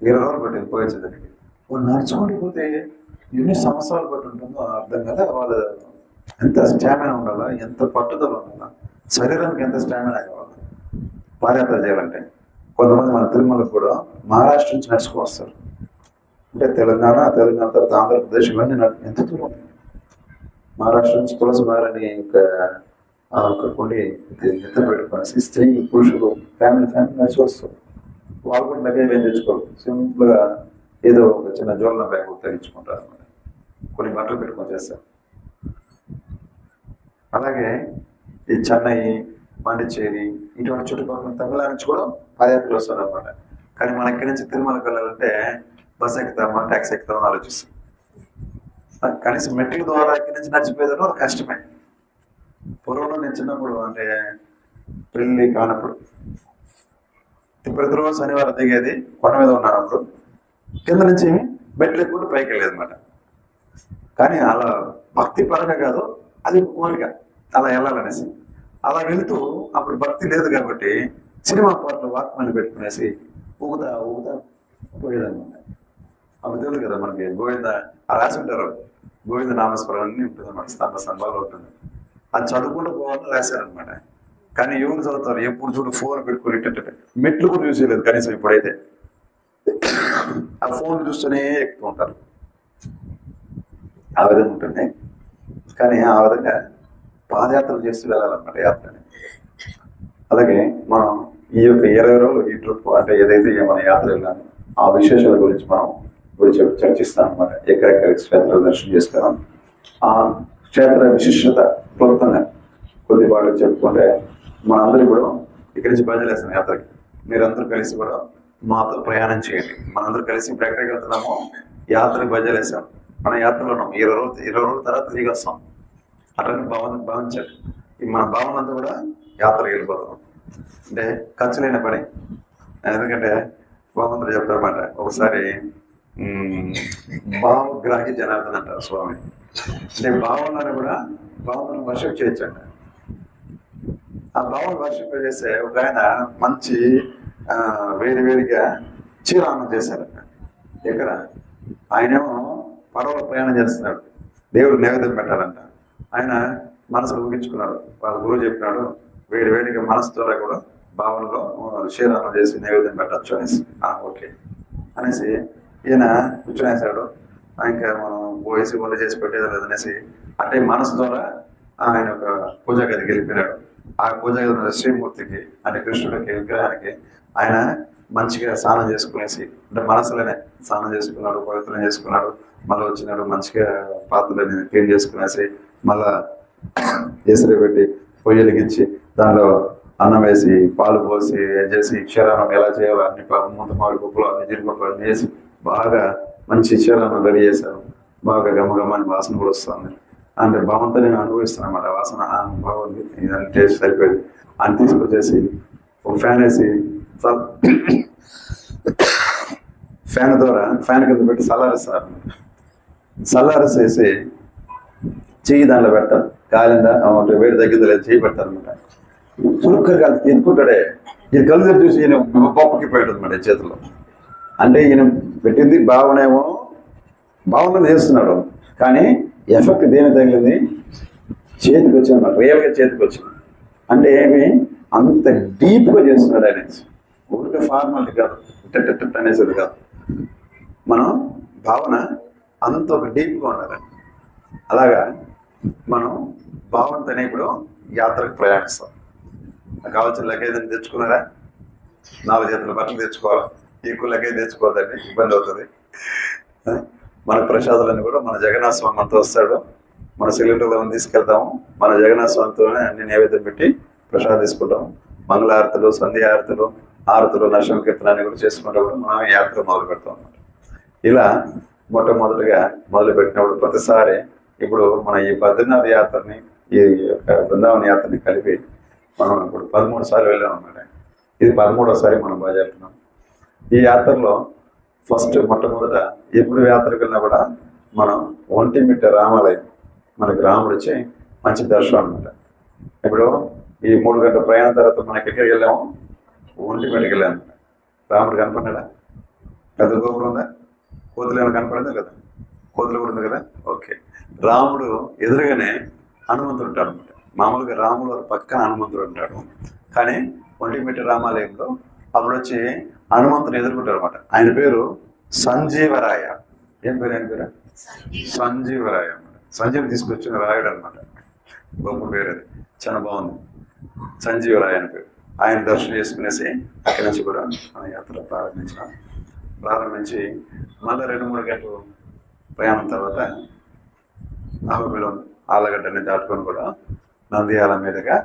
20 రోజులు పట్టింది పోయేదానికి. వాళ్ళు నడుచుకుంటూ పోతే ఎన్ని సంవత్సరాలు పట్టి ఉంటుందో అర్థం కదా. వాళ్ళు ఎంత స్టామినా ఉండాలా, ఎంత పట్టుదల ఉండాలా, శరీరానికి ఎంత స్టామినా కావాలి పాదయాత్ర చేయాలంటే. కొంతమంది మన తిరుమలకు కూడా మహారాష్ట్ర నుంచి నడుచుకు వస్తారు. అంటే తెలంగాణ తర్వాత ఆంధ్రప్రదేశ్ ఇవన్నీ ఎంత దూరం ఉంది. మహారాష్ట్ర నుంచి తులసిమారని ఒక కొన్ని ఎత్తున పెట్టుకుని స్త్రీ పురుషులు ఫ్యామిలీ నడిచి వస్తారు. వాళ్ళు కూడా లగేజ్ ఏం తెచ్చుకోరు, సింపుల్గా ఏదో ఒక చిన్న జోలన బ్యాగ్ తగ్గించుకుంటారు అన్నమాట. కొన్ని బట్టలు పెట్టుకొని చేస్తారు. అలాగే ఈ చెన్నై, పాండిచ్చేరి ఇటువంటి చుట్టుపక్కల తమిళనాడు నుంచి కూడా పాదయాత్రలు వస్తారు అనమాట. కానీ మన ఇక్కడి నుంచి తిరుమలకి వెళ్ళాలంటే బస్ ఎక్కుతామా, ట్యాక్సీ ఎక్కుతామని ఆలోచిస్తాం. కనీసం మెట్ల ద్వారా ఇక్కడి నుంచి నడిచిపోయేదాన్ని అది కష్టమే. పూర్వంలో నేను చిన్నప్పుడు అంటే పెళ్ళి కానప్పుడు ప్రతిరోజు శనివారం దిగేది, కొండ మీద ఉన్నప్పుడు కింద నుంచి మెట్లు ఎక్కుంటే పైకి వెళ్ళేది అనమాట. కానీ అలా భక్తి పరంగా కాదు, అది కోరిక అలా వెళ్ళాలనేసి. అలా వెళుతూ అప్పుడు భక్తి లేదు కాబట్టి సినిమా పాటలు వాక్మని పెట్టుకునేసి ఊగుతా పోయేదన్నమాట. అప్పుడు తెలియదు కదా మనకి గోవింద రాసి ఉంటారు, గోవింద నామస్మరణ అన్నీ ఉంటుంది అన్నమాట. స్తంభాలు ఉంటుంది. అది చదువుకుంటూ పోవాలని రాశారనమాట. కానీ ఎవరు చదువుతారు? ఎప్పుడు చూడు ఫోన్ పెట్టుకుని మెట్లు కూడా యూజ్ చేయలేదు కనీసం. ఇప్పుడైతే ఆ ఫోన్ చూస్తూనే ఎక్కుతూ ఉంటారు. ఆ విధంగా ఉంటుంది. కానీ ఆ విధంగా పాదయాత్రలు చేస్తూ వెళ్ళాలన్నమాట యాత్రని. అలాగే మనం ఈ యొక్క 20 రోజులు ఈ ట్రిప్ అంటే ఏదైతే మన యాత్ర వెళ్ళామో ఆ విశేషాల గురించి మనం చర్చిస్తాం అనమాట. ఎక్కడెక్కడ క్షేత్రాలు దర్శనం చేస్తాం, ఆ క్షేత్ర విశిష్టత క్లుప్తంగా కొద్దిపాటు చెప్పుకుంటే మనందరూ కూడా ఇక్కడి నుంచి బయలుదేరేస్తాం యాత్రకి. మీరందరూ కలిసి కూడా మాతో ప్రయాణం చేయండి. మనందరూ కలిసి ఇప్పుడు ఎక్కడికి వెళ్తున్నామో యాత్రకు బయలుదేరేసాం. మన యాత్రలో ఉన్నాం. 20 రోజుల తర్వాత తిరిగి వస్తాం. అట్లనే భావించాలి. మన భావన అంతా కూడా యాత్రకి వెళ్ళిపోతాం. అంటే ఖర్చు లేని పని. ఎందుకంటే భగవంతుడు చెప్తారన్నమాట, ఒకసారి భావగ్రాహి జనార్దన్ అంటారు స్వామి. అంటే భావనని కూడా భావనను వర్షిప్ చేయొచ్చంట. ఆ భావన వర్షిప్ చేస్తే ఒక ఆయన మంచి వేడిగా చీరాన్నం చేశారంట. ఎక్కడ? ఆయనేమో పడవలో ప్రయాణం చేస్తున్నాడు, దేవుడు నైవేద్యం పెట్టాలంట. ఆయన మనసులో ఊహించుకున్నాడు, వాళ్ళ గురువు చెప్పినాడు వేడిగా మనసు ద్వారా కూడా భావనలో క్షీరాన్నం చేసి నైవేద్యం పెట్టచ్చు అనేసి. ఓకే అనేసి ఈయన కూర్చునేసాడు. ఇంకా మనం పోయేసి వంట చేసి పెట్టేది లేదనేసి అంటే మనసు ద్వారా ఆయన ఒక పూజా గదికి వెళ్ళిపోయినాడు. ఆ పూజా గది శ్రీమూర్తికి అంటే కృష్ణుడికి విగ్రహానికి ఆయన మంచిగా స్నానం చేసుకునేసి అంటే మనసులోనే స్నానం చేసుకున్నాడు, పవిత్రం చేసుకున్నాడు. మళ్ళీ వచ్చినాడు, మంచిగా పాత్రలని క్లీన్ చేసుకునేసి మళ్ళా ఎసురు పెట్టి పొయ్యి వెలిగించి దానిలో అన్నం వేసి పాలు పోసి చేసి క్షీరాన్నం ఎలా చేయాలో అన్ని ముందు మామిడి పప్పులు అన్ని జీడిపప్పులు అన్ని వేసి బాగా మంచి క్షీరాన్నం రెడీ చేశారు. బాగా గమగమని వాసన కూడా వస్తుంది. అంటే బాగుంటే నేను అనుభవిస్తాను అన్నమాట. వాసన బాగుంది, ఇదని టేస్ట్ సరిపోయింది అని తీసుకొచ్చేసి ఒక ఫ్యాన్ వేసి ఫ్యాన్ ద్వారా ఫ్యాన్ కింద పెట్టి చల్లారేస్తారు. చల్లారేసేసి చెయ్యి దాంట్లో పెడతారు. కాలిందా వేడి తగ్గిందా లేదా చెయ్యి పెడతారు అనమాట. చురుక్కగా కలిసి ఎత్తుకుంటాడే. ఇది కలిసి చూసి ఈయన పప్పుకి పోయాడు అనమాట చేతిలో. అంటే ఈయన పెట్టింది బాగునేమో బాగుందని చేస్తున్నాడు, కానీ ఎఫెక్ట్ దేని తగిలింది చేతికి వచ్చింది అన్నమాట. రియల్గా చేతికి వచ్చింది. అంటే ఏమి అంత డీప్గా చేస్తున్నాడు ఆయన. ఊరికే ఫార్మాలిటీ కాదు, టెట్ అనేసేది కాదు. మనం భావన అంత ఒక డీప్గా ఉండాలి. అలాగా మనం భావనతోనే ఇప్పుడు యాత్రకు ప్రయాణిస్తాం. కావాల్సిన లగేజ్ తెచ్చుకున్నారా? 4 చేతుల బట్టలు తెచ్చుకోవాలి. ఎక్కువ లగేజ్ తెచ్చుకోవద్దండి, ఇబ్బంది అవుతుంది. మన ప్రసాదాలన్నీ కూడా మన జగన్నాథ స్వామి అంతా వస్తాడు. మన సిలిండర్లో తీసుకెళ్తాము. మన జగన్నాథ స్వామితోనే అన్ని నైవేద్యం పెట్టి ప్రసాదం తీసుకుంటాము. మంగళారతులు, సంధ్యారతులు, ఆరతులు, నశన కీర్తనాన్ని కూడా చేసుకుంటూ కూడా మనం యాత్ర మొదలు పెడతాం అన్నమాట. ఇలా మొట్టమొదటిగా మొదలు పెట్టినప్పుడు ప్రతిసారి ఇప్పుడు మన ఈ బద్రీనాథ్ యాత్రని ఈ యొక్క బృందావన యాత్రని కలిపి మనం ఇప్పుడు 13 సార్లు వెళ్ళాం అన్నమాట. ఇది 13వ మనం బాగా చెప్తున్నాం. ఈ యాత్రలో ఫస్ట్ మొట్టమొదట ఎప్పుడు యాత్రకు వెళ్ళినా కూడా మనం ఒంటిమిట్ట రామాలయం, మనకి రాముడు వచ్చి మంచి దర్శనం అనమాట. ఇప్పుడు ఈ 3 గంటల ప్రయాణం తర్వాత మనకి ఎక్కడికి వెళ్ళాము? ఒంటిమిట్టకి వెళ్ళాము. రాముడు కనపడ్డా? పెద్ద గోపురం ఉందా? కోతులు ఏమైనా కనపడిందా? కదా, కోతులు కూడా ఉంది కదా. ఓకే, రాముడు ఎదురుగానే హనుమంతుడు ఉంటాడు అనమాట. మామూలుగా రాముడు పక్కన హనుమంతుడు ఉంటాడు, కానీ ఒంటిమిట్ట రామాలయంలో అప్పుడు వచ్చి హనుమంతుని ఎదుర్కొంటారు అనమాట. ఆయన పేరు సంజీవరాయ. ఏం పేరు ఆయన పేరు? సంజీవరాయ అనమాట. సంజీవ్ తీసుకొచ్చిన రాయుడు అనమాట. గొప్ప పేరు అది, చాలా బాగుంది. సంజీవరాయ అని పేరు. ఆయన దర్శనం చేసుకునేసి అక్కడి నుంచి కూడా మన యాత్ర ప్రారంభించి మళ్ళీ 2-3 గంటలు ప్రయాణం తర్వాత అహోబిలం ఆలగడ్డని దాటుకొని కూడా నంద్యాల మీదుగా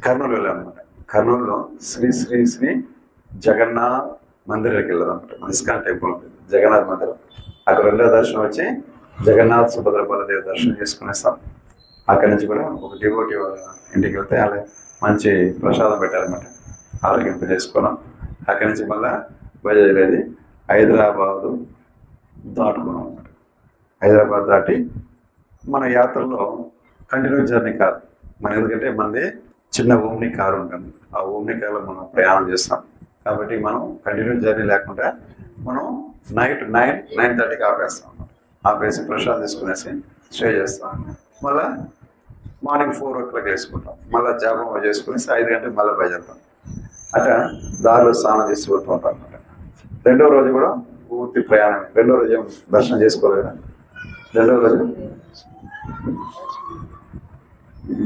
కర్నూలు వెళ్ళాం అనమాట. కర్నూలులో శ్రీ శ్రీ శ్రీ జగన్నాథ్ మందిరానికి వెళ్ళాం అనమాట. మన ఇస్కాన్ టెంపుల్ ఉంటుంది, జగన్నాథ్ మందిరం. అక్కడ 2వ దర్శనం వచ్చి జగన్నాథ్ సుభద్ర బలదేవి దర్శనం చేసుకునేస్తాం. అక్కడి నుంచి కూడా ఒక డివోటీ ఇంటికి వెళ్తే అలా మంచి ప్రసాదం పెట్టారనమాట. ఆరోగ్యం చేసుకున్నాం. అక్కడి నుంచి మళ్ళీ బయలుదేరేది హైదరాబాదు దాటుకున్నాం అనమాట. హైదరాబాద్ దాటి మన యాత్రలో కంటిన్యూ జర్నీ కాదు మన, ఎందుకంటే మనది చిన్న ఓమ్ని కారు ఉంటుంది. ఆ ఓమ్ని కారులో మనం ప్రయాణం చేస్తాం కాబట్టి మనం కంటిన్యూ జర్నీ లేకుండా మనం నైట్ 9-9:30కి ఆపేస్తాం. ఆపేసి ప్రసాదం తీసుకునేసి స్టే చేస్తాం. మళ్ళీ మార్నింగ్ 4 o'clock వేసుకుంటాం. మళ్ళీ జాబం చేసుకునేసి 5 గంటలకు మళ్ళీ బయలుదేరుతాం. అట్లా దారిలో స్నానం చేసి వెళ్తూ ఉంటాం అనమాట. 2వ రోజు కూడా పూర్తి ప్రయాణమే. 2వ రోజు ఏం దర్శనం చేసుకోలేదు కదా. 2వ రోజు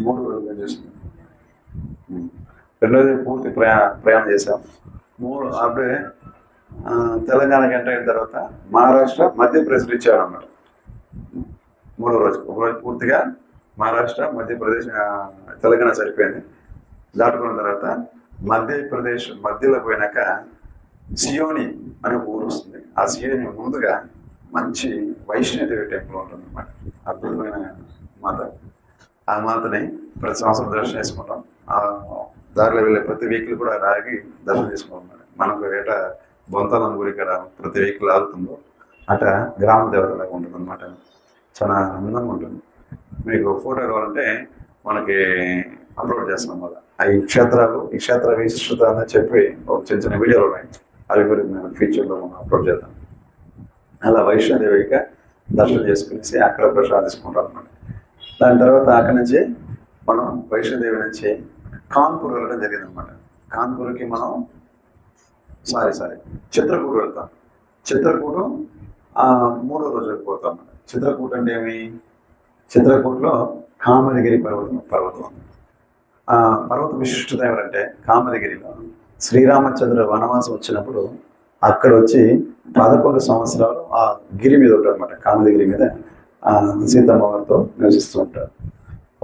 3 రోజులు చేసుకున్నాం. 2వ రోజు పూర్తి ప్రయాణం చేసాం. అప్పుడే తెలంగాణకి ఎంటర్ అయిన తర్వాత మహారాష్ట్ర, మధ్యప్రదేశ్ ఇచ్చారు అన్నమాట. 3వ రోజు ఒక రోజు పూర్తిగా మహారాష్ట్ర, మధ్యప్రదేశ్, తెలంగాణ సరిపోయింది. దాటుకున్న తర్వాత మధ్యప్రదేశ్ మధ్యలో పోయినాక సియోని అనే ఊరు వస్తుంది. ఆ సియోని ముందుగా మంచి వైష్ణోదేవి టెంపుల్ ఉంటుంది అన్నమాట. అద్భుతమైన మాత. ఆ మాతని ప్రతి సంవత్సరం దర్శనం చేసుకుంటాం. ఆ దారిలో వెళ్ళే ప్రతి వెహికల్ కూడా ఆగి దర్శనం చేసుకుంటాం. మనకు ఏటా బొంతాలం గురి ఇక్కడ ప్రతి వెహికల్ ఆగుతుందో అట గ్రామ దేవతలాగా ఉంటుంది అన్నమాట. చాలా అందంగా ఉంటుంది. మీకు ఫోటో కావాలంటే మనకి అప్లోడ్ చేస్తాం. మళ్ళీ ఈ క్షేత్రాలు, ఈ క్షేత్ర విశిష్టత అని చెప్పి ఒక చిన్న చిన్న వీడియోలు ఉన్నాయి. అవి కూడా మేము ఫ్యూచర్లో మనం అప్లోడ్ చేద్దాం. అలా వైష్ణోదేవిగా దర్శనం చేసుకునేసి అక్కడ ప్రసాదం తీసుకుంటాం అన్నమాట. దాని తర్వాత అక్కడి నుంచి మనం వైష్ణోదేవి నుంచి కాన్పూర్ వెళ్ళడం జరిగింది అనమాట. కాన్పూర్కి మనం చిత్రకూట వెళ్తాం. చిత్రకూట 3వ రోజు వెళ్ళిపోతాం. చిత్రకూట అంటే ఏమి? చిత్రకూటలో కామదగిరి పర్వతం. పర్వత విశిష్టత ఎవరంటే కామదగిరిలో శ్రీరామచంద్ర వనవాసం వచ్చినప్పుడు అక్కడ వచ్చి 11 సంవత్సరాలు ఆ గిరి మీద ఉంటారు అనమాట. కామదగిరి మీద సీతమ్మ వారితో నివసిస్తూ ఉంటారు,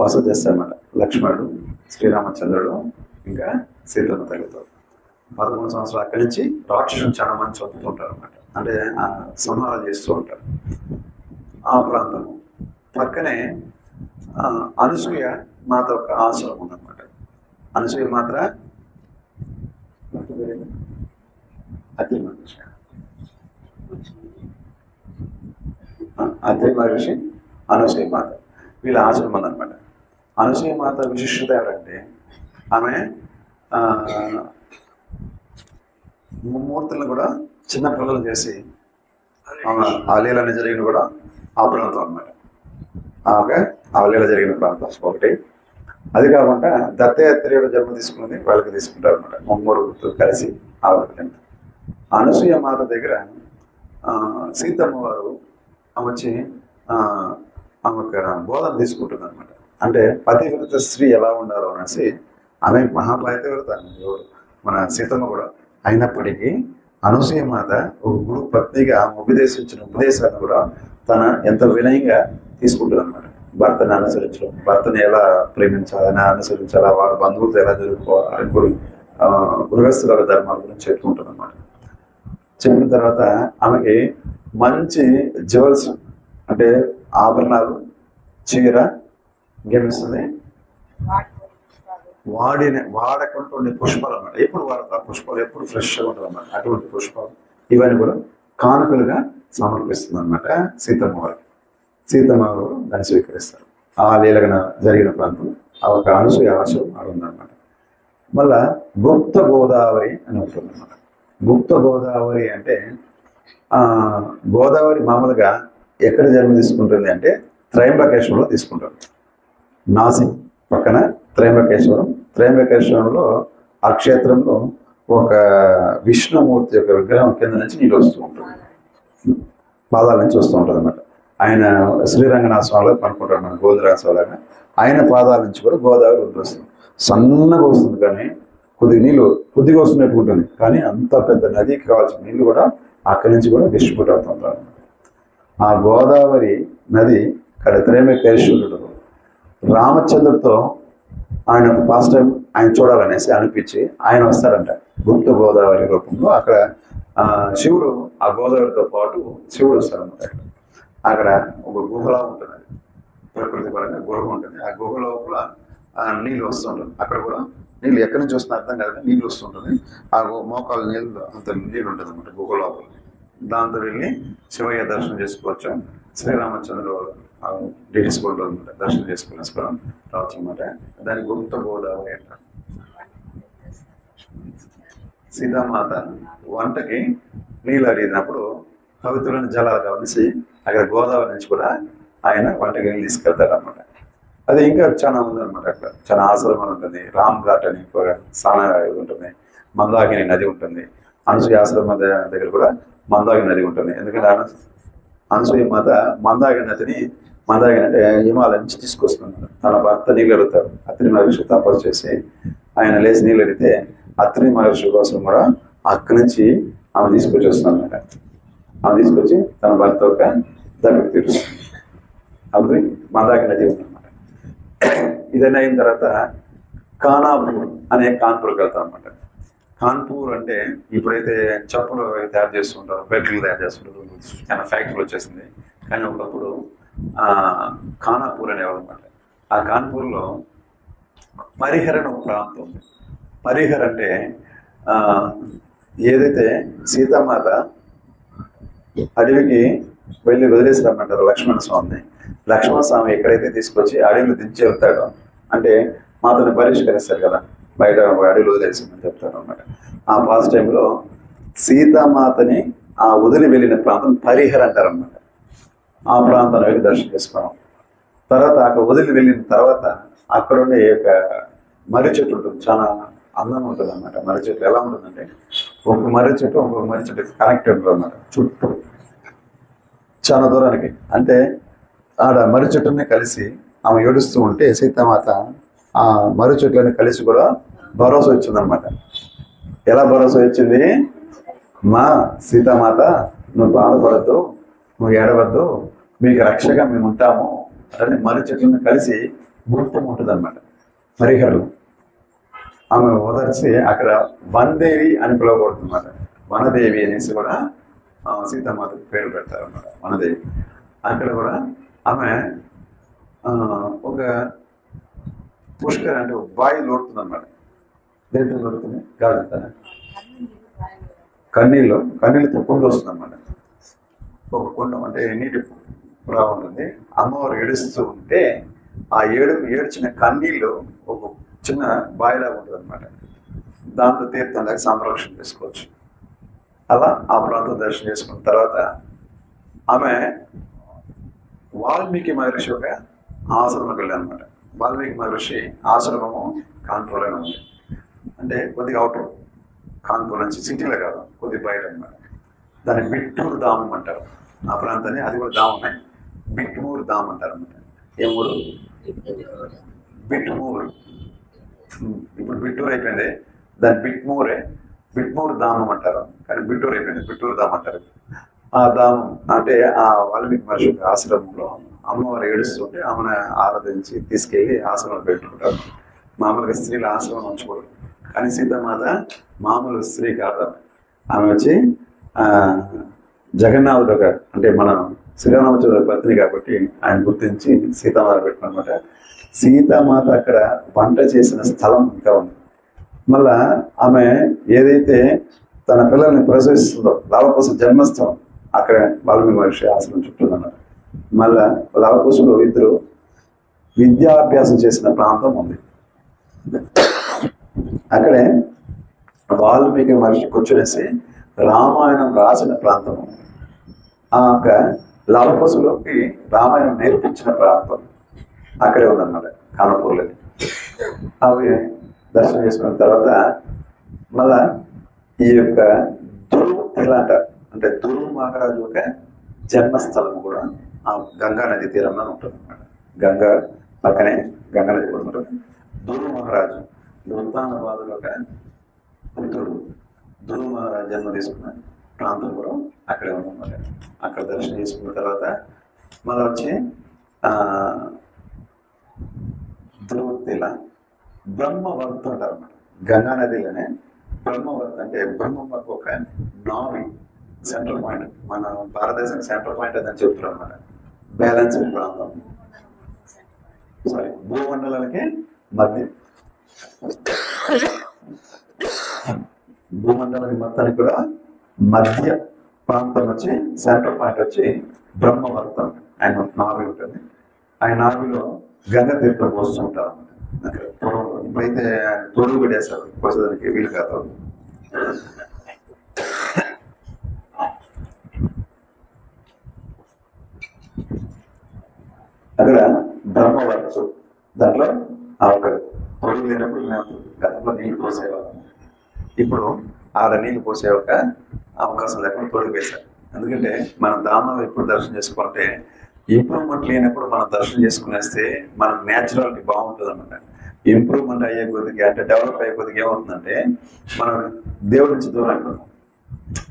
వాసం చేస్తారన్నమాట. లక్ష్మణుడు శ్రీరామచంద్రుడు ఇంకా సీతమ్మ తల్లితో 11 సంవత్సరాలు అక్కడి నుంచి రాక్షసుని చాలా మంది చదువుతూ ఉంటారు అనమాట. అంటే సంహారం చేస్తూ ఉంటారు. ఆ ప్రాంతం పక్కనే అనసూయ మాత ఒక ఆశ్రమం ఉందన్నమాట. అనసూయ మాత అత్రి మహర్షి అనసూయ మాత వీళ్ళ ఆశ్రమం అనమాట. అనసూయ మాత విశిష్టత ఎవరంటే ఆమె ముమ్మూర్తులను కూడా చిన్న పిల్లలు చేసి ఆలయాలన్నీ జరిగిన కూడా ఆ ప్రాంతం అనమాట. ఓకే, ఆలయాలు జరిగిన ప్రాంతం ఒకటి. అది కాకుండా దత్తాత్రేయుడు జన్మ తీసుకున్నది వాళ్ళకి తీసుకుంటారు అనమాట. ముమ్మూరు కలిసి ఆవిడ అనసూయ మాత దగ్గర సీతమ్మ వారు ఆమె వచ్చి ఆమె బోధన తీసుకుంటుంది అనమాట. అంటే పతివ్రత స్త్రీ ఎలా ఉండాలో అనేసి ఆమె మహాపతివ్రత మన సీతమ్మ కూడా అయినప్పటికీ అనసూయ మాత ఒక గురు పత్నిగా ఉపదేశించిన ఉపదేశాలను కూడా తన ఎంత వినయంగా తీసుకుంటుంది అనమాట. భర్తను అనుసరించడం, భర్తను ఎలా ప్రేమించాలని అనుసరించాలా, వారి బంధువులతో ఎలా జరుపుకోవాలి, గృహస్థుల ధర్మాల గురించి చెప్తూ ఉంటుంది అనమాట. చెప్పిన తర్వాత ఆమెకి మంచి జ్యువెల్స్ అంటే ఆభరణాలు, చీర గెలుస్తుంది, వాడకుండా ఉండే పుష్పాలు అన్నమాట. ఎప్పుడు వాడతారు పుష్పాలు, ఎప్పుడు ఫ్రెష్గా ఉంటుంది అన్నమాట. అటువంటి పుష్పాలు ఇవన్నీ కూడా కానుకలుగా సమర్పిస్తుంది అనమాట సీతమ్మ వారికి. సీతమ్మ వారు దాన్ని స్వీకరిస్తారు. ఆ లీలగన జరిగిన ప్రాంతం ఆ ఒక అనసూయ ఆశ్రమం ఆడుందన్నమాట. మళ్ళా గుప్త గోదావరి అని ఉంటుంది అనమాట. గుప్త గోదావరి అంటే గోదావరి మామూలుగా ఎక్కడ జన్మ తీసుకుంటుంది అంటే త్రయంబకేశ్వరంలో తీసుకుంటుంది. నాసిక్ పక్కన త్రయంబకేశ్వరంలో ఆ క్షేత్రంలో ఒక విష్ణుమూర్తి యొక్క విగ్రహం కింద నుంచి నీళ్ళు వస్తూ ఉంటుంది, పాదాల నుంచి వస్తూ ఉంటుంది అన్నమాట. ఆయన శ్రీరంగనాథ స్వామిలో పనుకుంటాడు మన గోవిందరాజ స్వామిలాగా. ఆయన పాదాల నుంచి కూడా గోదావరి వస్తుంది. సన్నగా వస్తుంది కానీ కొద్దిగా వస్తున్నట్టు ఉంటుంది. కానీ అంత పెద్ద నదికి కావాల్సిన నీళ్ళు కూడా అక్కడి నుంచి కూడా డిస్ట్రిబ్యూట్ అవుతుంటారు. ఆ గోదావరి నది ఇక్కడ త్రయంబకేశ్వరుడు రామచంద్రుడితో ఆయన ఫస్ట్ టైం ఆయన చూడాలనేసి అనిపించి ఆయన వస్తాడంట గుప్త గోదావరి రూపంలో. అక్కడ శివుడు ఆ గోదావరితో పాటు శివుడు వస్తాడనమాట. అక్కడ ఒక గుహలా ఉంటుంది, ప్రకృతి పరంగా గుహ ఉంటుంది. ఆ గుహ లోపల నీళ్ళు వస్తుంటుంది. అక్కడ కూడా నీళ్ళు ఎక్కడి నుంచి వస్తున్నా అర్థం కాదు, నీళ్ళు వస్తుంటుంది. ఆ మోకాల నీళ్ళు అంత నీళ్ళు ఉంటుంది అనమాట గుహ లోపల. దాంతో వెళ్ళి శివయ్య దర్శనం చేసుకోవచ్చు. శ్రీరామచంద్రుడు లేడీస్ కూడా అనమాట దర్శనం చేసుకుని రావచ్చు అనమాట. దాని గుప్త గోదావరి అంటారు. సీతామాత వంటకి నీళ్ళు అడిగినప్పుడు పవిత్రమైన జలాలు కావలసి అక్కడ గోదావరి నుంచి కూడా ఆయన వంటకి నీళ్ళు తీసుకెళ్తారు అనమాట. అది ఇంకా చాలా ఉందన్నమాట. అక్కడ చాలా ఆశ్రమాలు ఉంటుంది. రామ్ ఘాట్ అని స్నాన ఉంటుంది. మందాకిని నది ఉంటుంది. అనసూయ ఆశ్రమం దగ్గర కూడా మందాకిని నది ఉంటుంది. ఎందుకంటే అనసూయ మాత మందాకిని నదిని అంటే హిమాలయ నుంచి తీసుకొస్తున్నారు. తన భర్త నీళ్ళు అడుగుతారు. అత్రి మహర్షి తపస్సు చేసి ఆయన లేచి నీళ్ళు అడిగితే అత్రి మహర్షి కోసం కూడా అక్కడి నుంచి ఆమె తీసుకొచ్చి వస్తుంది అనమాట. ఆమె తీసుకొచ్చి తన భర్త ఒక దగ్గరికి తీరుస్తుంది. అప్పుడు మందాకిని నది ఉందన్నమాట. ఇదైనా అయిన తర్వాత కానాపూర్ అనే కాన్పూర్కి వెళ్తాం అనమాట. కాన్పూర్ అంటే ఇప్పుడైతే చెప్పులు తయారు చేస్తుంటారు, బెల్ట్లు తయారు చేస్తుంటారు, చాలా ఫ్యాక్టరీలు వచ్చేసింది. కానీ ఒకప్పుడు ఖానాపూర్ అనేవాళ్ళు అనమాట. ఆ కాన్పూర్లో పరిహర్ అని ఒక ప్రాంతం ఉంది. పరిహర్ అంటే ఏదైతే సీతామాత అడవికి వెళ్ళి వదిలేసారన్నమాట లక్ష్మణ స్వామిని. లక్ష్మణ స్వామి ఎక్కడైతే తీసుకొచ్చి అడవిలో దించి వెళ్తాడో అంటే మాతను పరిష్కరిస్తారు కదా, బయట అడవిలో వదిలేసిందని చెప్తారు అనమాట. ఆ పాస్ట్ టైంలో సీతామాతని ఆ వదిలి వెళ్ళిన ప్రాంతం పరిహర్ అంటారు అనమాట. ఆ ప్రాంతాన్ని వెళ్ళి దర్శనం చేసుకోవడం. తర్వాత అక్కడ వదిలి వెళ్ళిన తర్వాత అక్కడ ఉండే ఒక మర్రి చెట్టు ఉంటుంది, చాలా అందంగా ఉంటుంది అన్నమాట. మర్రి చెట్టు ఎలా ఉంటుందంటే ఒక మర్రి చెట్టు ఇంకొక మర్రి చెట్టు కనెక్ట్ ఉంటుంది అన్నమాట చుట్టూ చాలా దూరానికి. అంటే ఆడ మర్రి చెట్టుని కలిసి ఆమె ఏడుస్తూ ఉంటే సీతామాత ఆ మర్రి చెట్లని కలిసి కూడా భరోసా వచ్చిందనమాట. ఎలా భరోసా వచ్చింది? మా సీతామాత నువ్వు బాధపడద్దు, నువ్వు ఏడవద్దు, మీకు రక్షగా మేము ఉంటాము అని మర్రి చెట్లను కలిసి గుర్తం ఉంటుంది అనమాట. పరిహరు ఆమె ఓదార్చి అక్కడ వనదేవి అని పిలువబడుతుందన్నమాట. వనదేవి అనేసి కూడా సీతామాతకు పేరు పెడతారన్నమాట, వనదేవి. అక్కడ కూడా ఆమె ఒక పుష్కర అంటే బాయి లోడుతుంది అన్నమాట. దేంతో లోడుతుంది? గాజుతానే కన్నీళ్ళతో కుండ వస్తుంది అన్నమాట. ఒక కుండ అంటే నీటి పురా ఉంటుంది. అమ్మవారు ఏడుస్తూ ఉంటే ఆ ఏడ్చిన కన్నీళ్ళు ఒక చిన్న బాయిలాగా ఉంటుంది అనమాట. దాంతో తీర్థం దాకా సంరక్షణ చేసుకోవచ్చు. అలా ఆ ప్రాంతం దర్శనం చేసుకున్న తర్వాత ఆమె వాల్మీకి మహర్షి ఒక ఆశ్రమంకి వెళ్ళాను అనమాట. వాల్మీకి మహర్షి ఆశ్రమము కాన్పూర్లోనే ఉంది. అంటే కొద్దిగా అవుటర్, కాన్పూర్ నుంచి సిటీలో కాదు, కొద్ది బయట అనమాట. దాన్ని బిట్టూరు ధామం అంటారు ఆ ప్రాంతాన్ని. అది కూడా ధామమే, బిట్మూరు ధామ్ అంటారు అనమాట. ఏ ఊరు? బిట్మూరు. ఇప్పుడు బిట్టూరు అయిపోయింది, దాన్ని బిట్మూరు ధామం అంటారు. కానీ బిట్టూరు అయిపోయింది, బిట్టూరు ధామ్ అంటారు. ఆ ధామం అంటే ఆ వాల్మీకి మహర్షి ఆశ్రమంలో అమ్మవారు ఏడుస్తుంటే ఆమెను ఆరాధించి తీసుకెళ్ళి ఆశ్రమంలో పెట్టుకుంటారు. మామూలుగా స్త్రీలు ఆశ్రమం ఉంచకూడదు, కానీ సీతామాత మామూలు స్త్రీ కాదు. ఆమె వచ్చి జగన్నాథుడు గారు అంటే మన శ్రీరామచంద్ర పత్ని కాబట్టి ఆయన గుర్తించి సీతామాత పెట్టుకున్నమాట. సీతామాత అక్కడ వంట చేసిన స్థలం ఇంకా ఉంది. మళ్ళా ఆమె ఏదైతే తన పిల్లల్ని ప్రసవిస్తుందో లవకుశ జన్మస్థలం అక్కడ వాల్మీకి మహర్షి ఆశ్రమం చుట్టూ అన్నారు. మళ్ళా లవకుశులు ఇద్దరు విద్యాభ్యాసం చేసిన ప్రాంతం ఉంది. అక్కడే వాల్మీకి మహర్షి కూర్చునేసి రామాయణం రాసిన ప్రాంతం, ఆ యొక్క లవకుశులకి రామాయణం నేర్పించిన ప్రాంతం అక్కడే ఉందన్నమాట, కానపూర్లో. అవి దర్శనం చేసుకున్న తర్వాత మళ్ళా ఈ యొక్క దురువు ఎలా అంటారు అంటే దురువు మహారాజు యొక్క జన్మస్థలం కూడా ఆ గంగా నది తీరంలో ఉంటుంది అన్నమాట. గంగా పక్కనే గంగా నది కూడా ఉంటుంది. దురువు మహారాజు దుర్తానబాదుల యొక్క పుత్రుడు దురువు మహారాజు జన్మ తీసుకున్న ప్రాంతం కూడా అక్కడే ఉందన్నమాట. అక్కడ దర్శనం చేసుకున్న తర్వాత మళ్ళీ వచ్చి దుర్వతిల బ్రహ్మవర్త అంటారు అన్నమాట. గంగా నదిలోనే బ్రహ్మవర్త అంటే బ్రహ్మకు ఒక నావి సెంట్రల్ పాయింట్, మన భారతదేశం సెంట్రల్ పాయింట్ అని చెప్తున్నారు అన్నమాట. బ్యాలెన్స్డ్ ప్రాంతం, సారీ భూమండలానికి మధ్య, భూమండలానికి మొత్తానికి కూడా మధ్య ప్రాంతం వచ్చి సెంట్రల్ పాయింట్ వచ్చి బ్రహ్మవర్తం. ఆయన నావి ఉంటుంది. ఆయన నావిలో గంగ తీర్థం పోస్తుంటారు అక్కడ. ఇప్పుడైతే ఆయన తొడుగు పెట్టేస్తారు, పోసేదానికి వీలు కాదు. అక్కడ బ్రహ్మవర్తు దాంట్లో ఆ ఒక తొడుగు లేనప్పుడు గతంలో నీళ్లు పోసేవాళ్ళం. ఇప్పుడు ఆడ నీళ్లు పోసే ఒక అవకాశం లేకుండా తొడుగు వేశారు. ఎందుకంటే మనం దామంలో ఎప్పుడు దర్శనం చేసుకుంటే ఇంప్రూవ్మెంట్ లేనప్పుడు మనం దర్శనం చేసుకునేస్తే మన న్యాచురాలిటీ బాగుంటుంది అన్నమాట. ఇంప్రూవ్మెంట్ అయ్యే కొద్దిగా అంటే డెవలప్ అయ్యే కొద్దిగా ఏమవుతుందంటే మనం దేవుడి నుంచి దూరం అయిపోతాం.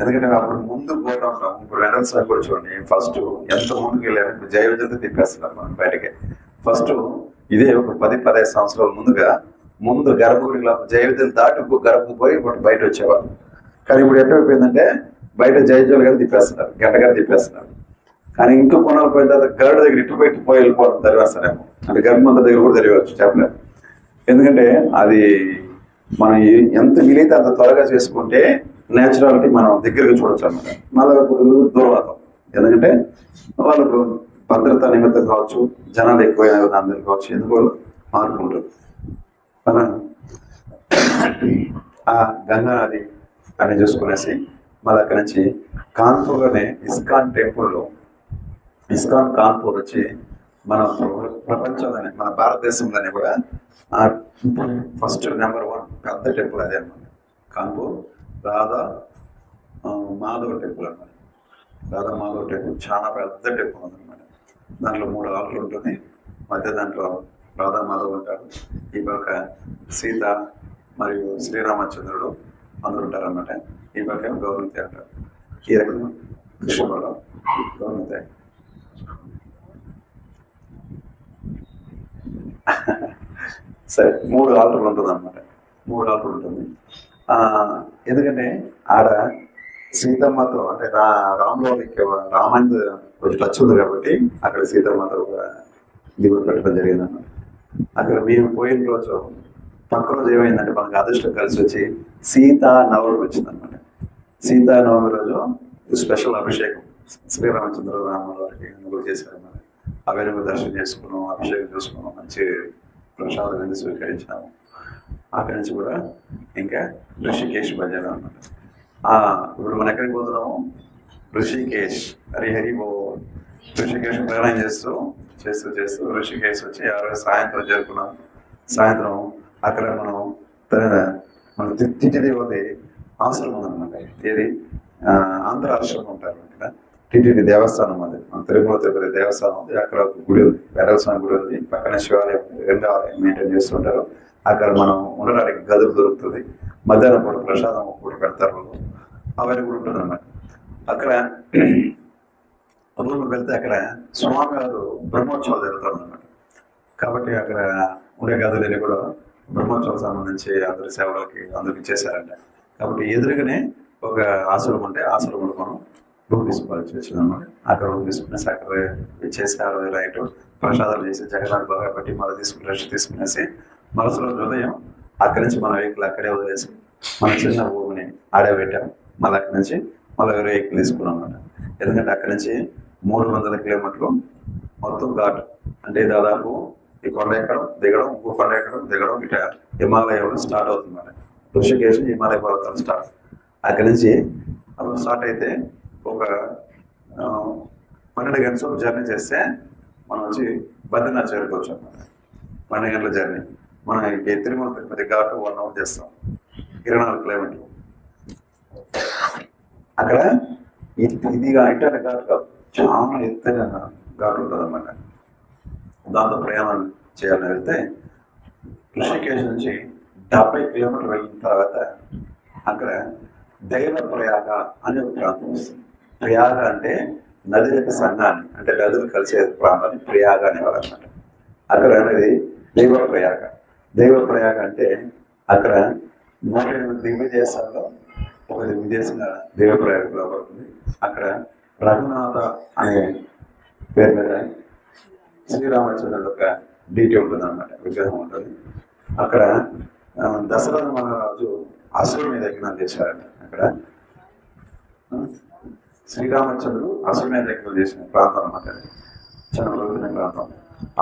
ఎందుకంటే అప్పుడు ముందుకు పోతా ఉంటాం. ఇప్పుడు వెనల్ సార్ కూడా చూడండి, ఫస్ట్ ఎంత ముందుకు వెళ్ళారు. ఇప్పుడు జైవజంతో తిప్పేస్తున్నారు మనం బయటకి. ఫస్ట్ ఇదే ఒక 10-15 సంవత్సరాల ముందు గర్భగుడిలో జైవజలు దాటి గర్భకు పోయి ఇప్పుడు బయట వచ్చేవాళ్ళు. కానీ ఇప్పుడు ఎట్టయిపోయిందంటే బయట జయజోలు గారు తిప్పేస్తున్నారు, గంట గారు తిప్పేస్తున్నారు. కానీ ఇంకో కొనాలి పోయిన తర్వాత గరుడు దగ్గర ఇటు పెట్టి పోయి వెళ్ళిపోవడం తెలివేస్తారేమో. అంటే గర్భమంత దగ్గర కూడా తెలియవచ్చు, చెప్పలేదు. ఎందుకంటే అది మనం ఎంత వీలైతే అంత త్వరగా చేసుకుంటే నేచురాలిటీ మనం దగ్గరగా చూడొచ్చు అన్నమాట. మళ్ళీ దూరం అవుతాం. ఎందుకంటే వాళ్ళకు భద్రతా నిమిత్తం కావచ్చు, జనాలు ఎక్కువ అందరు కావచ్చు, ఎందుకు మార్పు ఉంటుంది. ఆ గంగా నది అని చూసుకునేసి మళ్ళీ అక్కడి నుంచి కాన్పూర్లోనే ఇస్కాన్ టెంపుల్లో, ఇస్కాన్ కాన్పూర్ వచ్చి మన ప్రపంచంలోనే మన భారతదేశంలోనే కూడా ఫస్ట్ నెంబర్ 1 పెద్ద టెంపుల్ అదే అన్నమాట. కాన్పూర్ రాధా మాధవ టెంపుల్ అన్నమాట. రాధా మాధవ టెంపుల్ చాలా పెద్ద టెంపుల్ ఉందన్నమాట. దాంట్లో 3 ఆకులు ఉంటుంది. మధ్య దాంట్లో రాధా మాధవ్ ఉంటారు. ఈ పక్క సీత మరియు శ్రీరామచంద్రుడు అందరూ ఉంటారు అన్నమాట. ఈ పక్క గౌరవతి అంటారు. ఈ రకంగా కృష్ణలో గౌరవతి. సరే 3 ఆల్టర్లు ఉంటుంది అన్నమాట. 3 ఆకులు ఉంటుంది. ఎందుకంటే ఆడ సీతమ్మతో అంటే రాములోకి రామాయణ కొంచెం టచ్ ఉంది కాబట్టి అక్కడ సీతమ్మతో దిగులు పెట్టడం జరిగిందన్నమాట. అక్కడ మేము పోయిన రోజు పక్క రోజు ఏమైందంటే మనకు అదృష్టం కలిసి వచ్చి సీతానవమి వచ్చిందనమాట. సీతానవమి రోజు స్పెషల్ అభిషేకం శ్రీరామచంద్ర రాముల వారికి నువ్వు చేశారన్నమాట. అవన్నీ దర్శనం చేసుకున్నాం, అభిషేకం చేసుకున్నాం, మంచి ప్రసాదాన్ని స్వీకరించినాము. అక్కడి నుంచి కూడా ఇంకా ఋషికేశ్ బజార్ అనమాట. ఇప్పుడు మనం ఎక్కడికి పోతున్నాము? ఋషికేశ్. హరి ఋషికేశ్ ప్రయాణం చేస్తూ ఋషికేశ్ వచ్చి ఆ రోజు సాయంత్రం జరుపుకున్నాం. సాయంత్రం అక్కడ మనం తిట్టిదేవతి ఆశ్రమం అనమాట. ఏది ఆంధ్ర ఆశ్రమం ఉంటారు అక్కడ. టిటిడి దేవస్థానం అది, తిరుమల తిరుపతి దేవస్థానం ఉంది. అక్కడ ఒక గుడి ఉంది, వెంకటేశ్వర గుడి ఉంది, పక్కన శివాలయం ఉంది. 2 ఆలయం మెయింటైన్ చేస్తుంటారు. అక్కడ మనం ఉండడానికి గదులు దొరుకుతుంది. మధ్యాహ్నం పూట ప్రసాదం కూడా పెడతారు, అవన్నీ కూడా ఉంటుంది అన్నమాట. అక్కడ రూమ్కి వెళ్తే అక్కడ స్వామివారు బ్రహ్మోత్సవాలు జరుగుతారు అన్నమాట. కాబట్టి అక్కడ ఉండే గదులని కూడా బ్రహ్మోత్సవాలకు సంబంధించి అందరి సేవలకి అందరికి చేశారంట. కాబట్టి ఎదురుగానే ఒక ఆశ్రమం ఉంటే ఆశ్రమంలో మనం రూమ్ తీసుకోవాల్సి వచ్చిందన్నమాట. అక్కడ రూమ్ తీసుకునేసి అక్కడ ఇచ్చేసి ఆ రోజు నైట్ ప్రసాదాలు చేసి జగన్నాథ్ బాగా బట్టి మళ్ళీ రెస్ట్ తీసుకునేసి మరుసటి రోజు ఉదయం అక్కడి నుంచి మన వెహికల్ అక్కడే వదిలేసి మన చిన్న భూమిని ఆడే పెట్టాం. మళ్ళీ అక్కడి నుంచి మళ్ళీ వేరే వెహికల్ తీసుకున్నాం అన్నమాట. ఎందుకంటే అక్కడి నుంచి 300 కిలోమీటర్లు మొత్తం ఘాట్. అంటే దాదాపు ఈ కొండ ఎక్కడం దిగడం, ఇంకో కొండ ఎక్కడం దిగడం, ఇట హిమాలయంలో స్టార్ట్ అవుతుంది అన్నమాట. ఋషికేశ్ హిమాలయ పర్వతాలు స్టార్ట్. అక్కడి నుంచి స్టార్ట్ అయితే ఒక 12 గంటల జర్నీ చేస్తే మనం వచ్చి బద్రీనాథ్ చేరుకోవచ్చు అన్నమాట. 12 గంటల జర్నీ. మనం తిరుమల తిరుపతి ఘాట్ 1 అవర్ చేస్తాం, 24 కిలోమీటర్లు. అక్కడ ఇదిగా ఇట్లాంటి ఘాట్ కాదు, చాలా ఎత్తైన ఘాట్ ఉంటుంది అన్నమాట. దాంతో ప్రయాణం చేయాలని వెళ్తే ఋషికేశ్ నుంచి 70 కిలోమీటర్లు వెళ్ళిన తర్వాత అక్కడ దైవ ప్రయాగ అనే ఒక ప్రాంతం వస్తుంది. ప్రయాగ అంటే నదులకు సంఘాన్ని, అంటే నదులు కలిసే ప్రాంతాన్ని ప్రయాగ అనేవారు అనమాట. అక్కడ అనేది దైవ ప్రయాగ. దైవ ప్రయాగ అంటే అక్కడ 108 దివ్య దేశాల్లో ఒక దివ్య దేశంగా దైవ ప్రయాగ పిలువబడుతుంది. అక్కడ రఘునాథ అనే పేరు మీద శ్రీరామచంద్రుడు ఒక డీటీ ఉంటుంది అన్నమాట, విగ్రహం ఉంటుంది. అక్కడ దశరథ మహారాజు అసురు మీద యజ్ఞం చేశారంట. అక్కడ శ్రీరామచంద్రుడు అసురు మీద యజ్ఞం చేసిన ప్రాంతం అన్నమాట, చాలా పవిత్రమైన ప్రాంతం.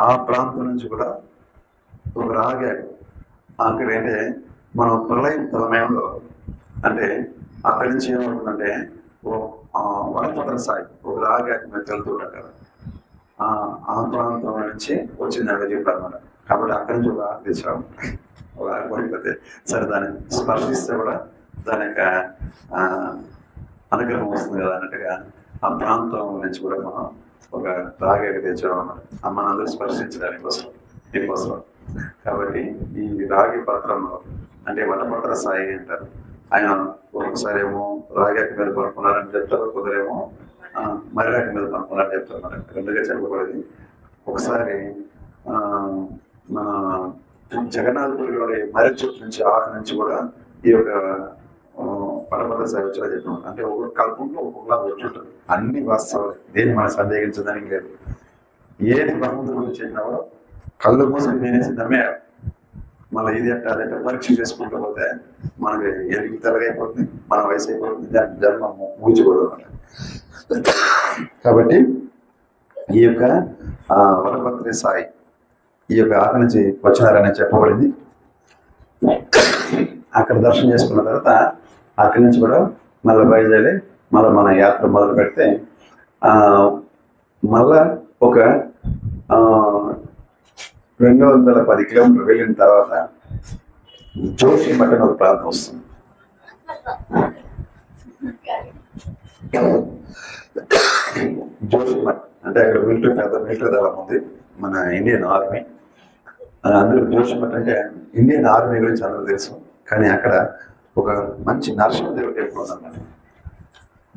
ఆ ప్రాంతం నుంచి కూడా ఒక రాగాడు. అక్కడ ఏంటంటే మనం ప్రళయం సమయంలో అంటే అక్కడి నుంచి ఏమవుతుందంటే వనపత్ర సాయి ఒక రాగాకి మేము వెళ్తుంటాం కదా, ఆ ప్రాంతం నుంచి వచ్చిందని చెప్పారు అన్నమాట. కాబట్టి అక్కడి నుంచి ఒక ఆకు తెచ్చాము. ఒక ఆకు పడిపోతే సరే దాన్ని స్పర్శిస్తే కూడా దాని యొక్క అనుగ్రహం వస్తుంది కదా అన్నట్టుగా ఆ ప్రాంతం నుంచి కూడా మనం ఒక రాగాకి తెచ్చాము అన్నమాట. మనందరూ స్పర్శించడానికి కోసం దీనికోసం. కాబట్టి ఈ రాగి పత్రంలో అంటే వనపత్ర సాయి అంటారు. ఆయన ఒక్కొక్కసారి ఏమో రాగాకి మీద పడుకున్నారని చెప్తారు, కొందరేమో మర్యాకి మీద పడుకున్నారని చెప్తారు అన్నమాట. రెండుగా చెప్పబడింది. ఒకసారి మన జగన్నాథపురిలోని మర్రి చెట్టు నుంచి ఆకు నుంచి కూడా ఈ యొక్క వనపత్ర సాయి వచ్చేలా చెప్పాం. అంటే ఒక్కొక్క కల్పంలో ఒక్కొక్కలా వచ్చుంటుంది. అన్ని వాస్తవాలు, దేన్ని మనం సందేహించడానికి లేదు. ఏది భగవంతుడి గురించి చెప్పినావో కళ్ళు మూసుకుని నేనేసి నమ్మేయాలి. మళ్ళీ ఇది అంటే అదంటే పరీక్ష చేసుకుంటూ పోతే మనకి ఎలుగు తెలగైపోతుంది, మన వయసు అయిపోతుంది, జన్మ ముగిచిపోదు అన్నమాట. కాబట్టి ఈ యొక్క వనపత్రి సాయి ఈ యొక్క ఆకు నుంచి వచ్చినారని చెప్పబడింది. అక్కడ దర్శనం చేసుకున్న తర్వాత అక్కడి నుంచి కూడా మళ్ళీ బయలుదేరి మళ్ళీ మన యాత్ర మొదలు పెడితే మళ్ళా ఒక 210 కిలోమీటర్లు వెళ్ళిన తర్వాత జోషిమఠ్ అనే ఒక ప్రాంతం వస్తుంది. జోషిమఠ్ అంటే అక్కడ మిలిటరీ దళం ఉంది, మన ఇండియన్ ఆర్మీ. అందరూ జోషిమఠ్ అంటే ఇండియన్ ఆర్మీ గురించి అందరూ తెలుసు. కానీ అక్కడ ఒక మంచి నరసింహదేవుడి టెంపుల్ ఉందన్నమాట.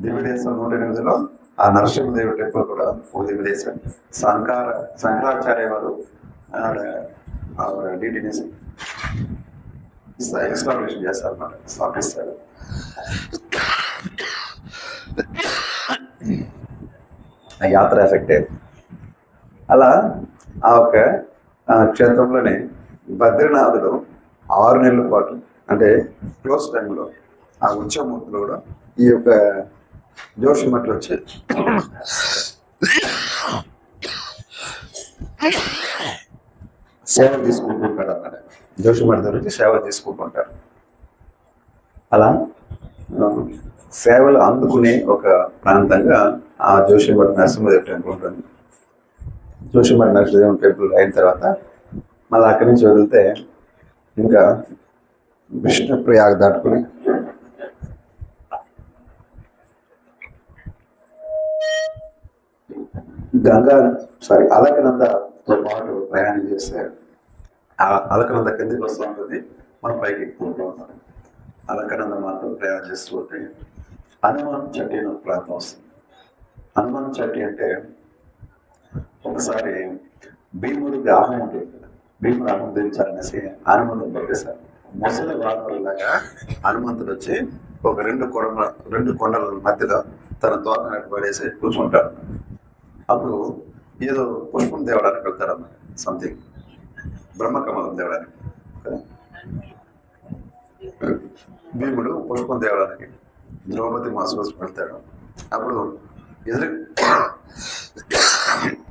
దివ్యదేశం 108లో ఆ నరసింహదేవుడి టెంపుల్ కూడా ఒక దివ్యదేశం. శంకరాచార్య వారు డీటీని ఎక్స్ప్లానేషన్ చేస్తారన్నమాట, స్థాపిస్తాడు. ఆ యాత్ర ఎఫెక్ట్ అయింది. అలా ఆ ఒక క్షేత్రంలోనే బద్రీనాథుడు 6 నెలల పాటు, అంటే క్లోజ్ టైంలో ఆ ఉత్సవమూర్తులు కూడా ఈ యొక్క జోషిమఠ్ వచ్చి సేవ తీసుకుంటుంటాడు అన్నమాట. జోషిమఠ్ దగ్గర నుంచి సేవ తీసుకుంటుంటారు. అలా సేవలు అందుకునే ఒక ప్రాంతంగా ఆ జోషిమఠ్ నరసింహదేవ్ టెంపుల్ ఉంటుంది. జోషిమఠ్ నరసింహదేవ్ టెంపుల్ అయిన తర్వాత మళ్ళీ అక్కడి నుంచి వదిలితే ఇంకా విష్ణుప్రయాగ దాటుకుని అలకనందతో పాటు ప్రయాణం చేస్తే అలకనంద కిందికి వస్తూ ఉంటుంది, మనం పైకి ఎక్కుతూ ఉంటాం. అలకనంద మాత్రం ప్రయాణం చేస్తూ ఉంటే హనుమాన్ చట్టి అనే ప్రాంతం వస్తుంది. హనుమాన్ చట్టి అంటే ఒకసారి భీముడికి ఆహం ఉంటుంది కదా, భీముడు ఆహం దించాలనేసి హనుమంతుడు పట్టేశారు. ముసలి వానరులాగా హనుమంతుడు వచ్చి ఒక రెండు కొండల మధ్యలో తన తోక పడేసి కూర్చుంటాడు. అప్పుడు ఏదో పుష్పం తేవడానికి వెళ్తాడు అన్నమాట, సంథింగ్ బ్రహ్మకమలం తేవడానికి కదా. భీముడు పుష్పం తేవడానికి ద్రౌపది మాసం వెళ్తాడు. అప్పుడు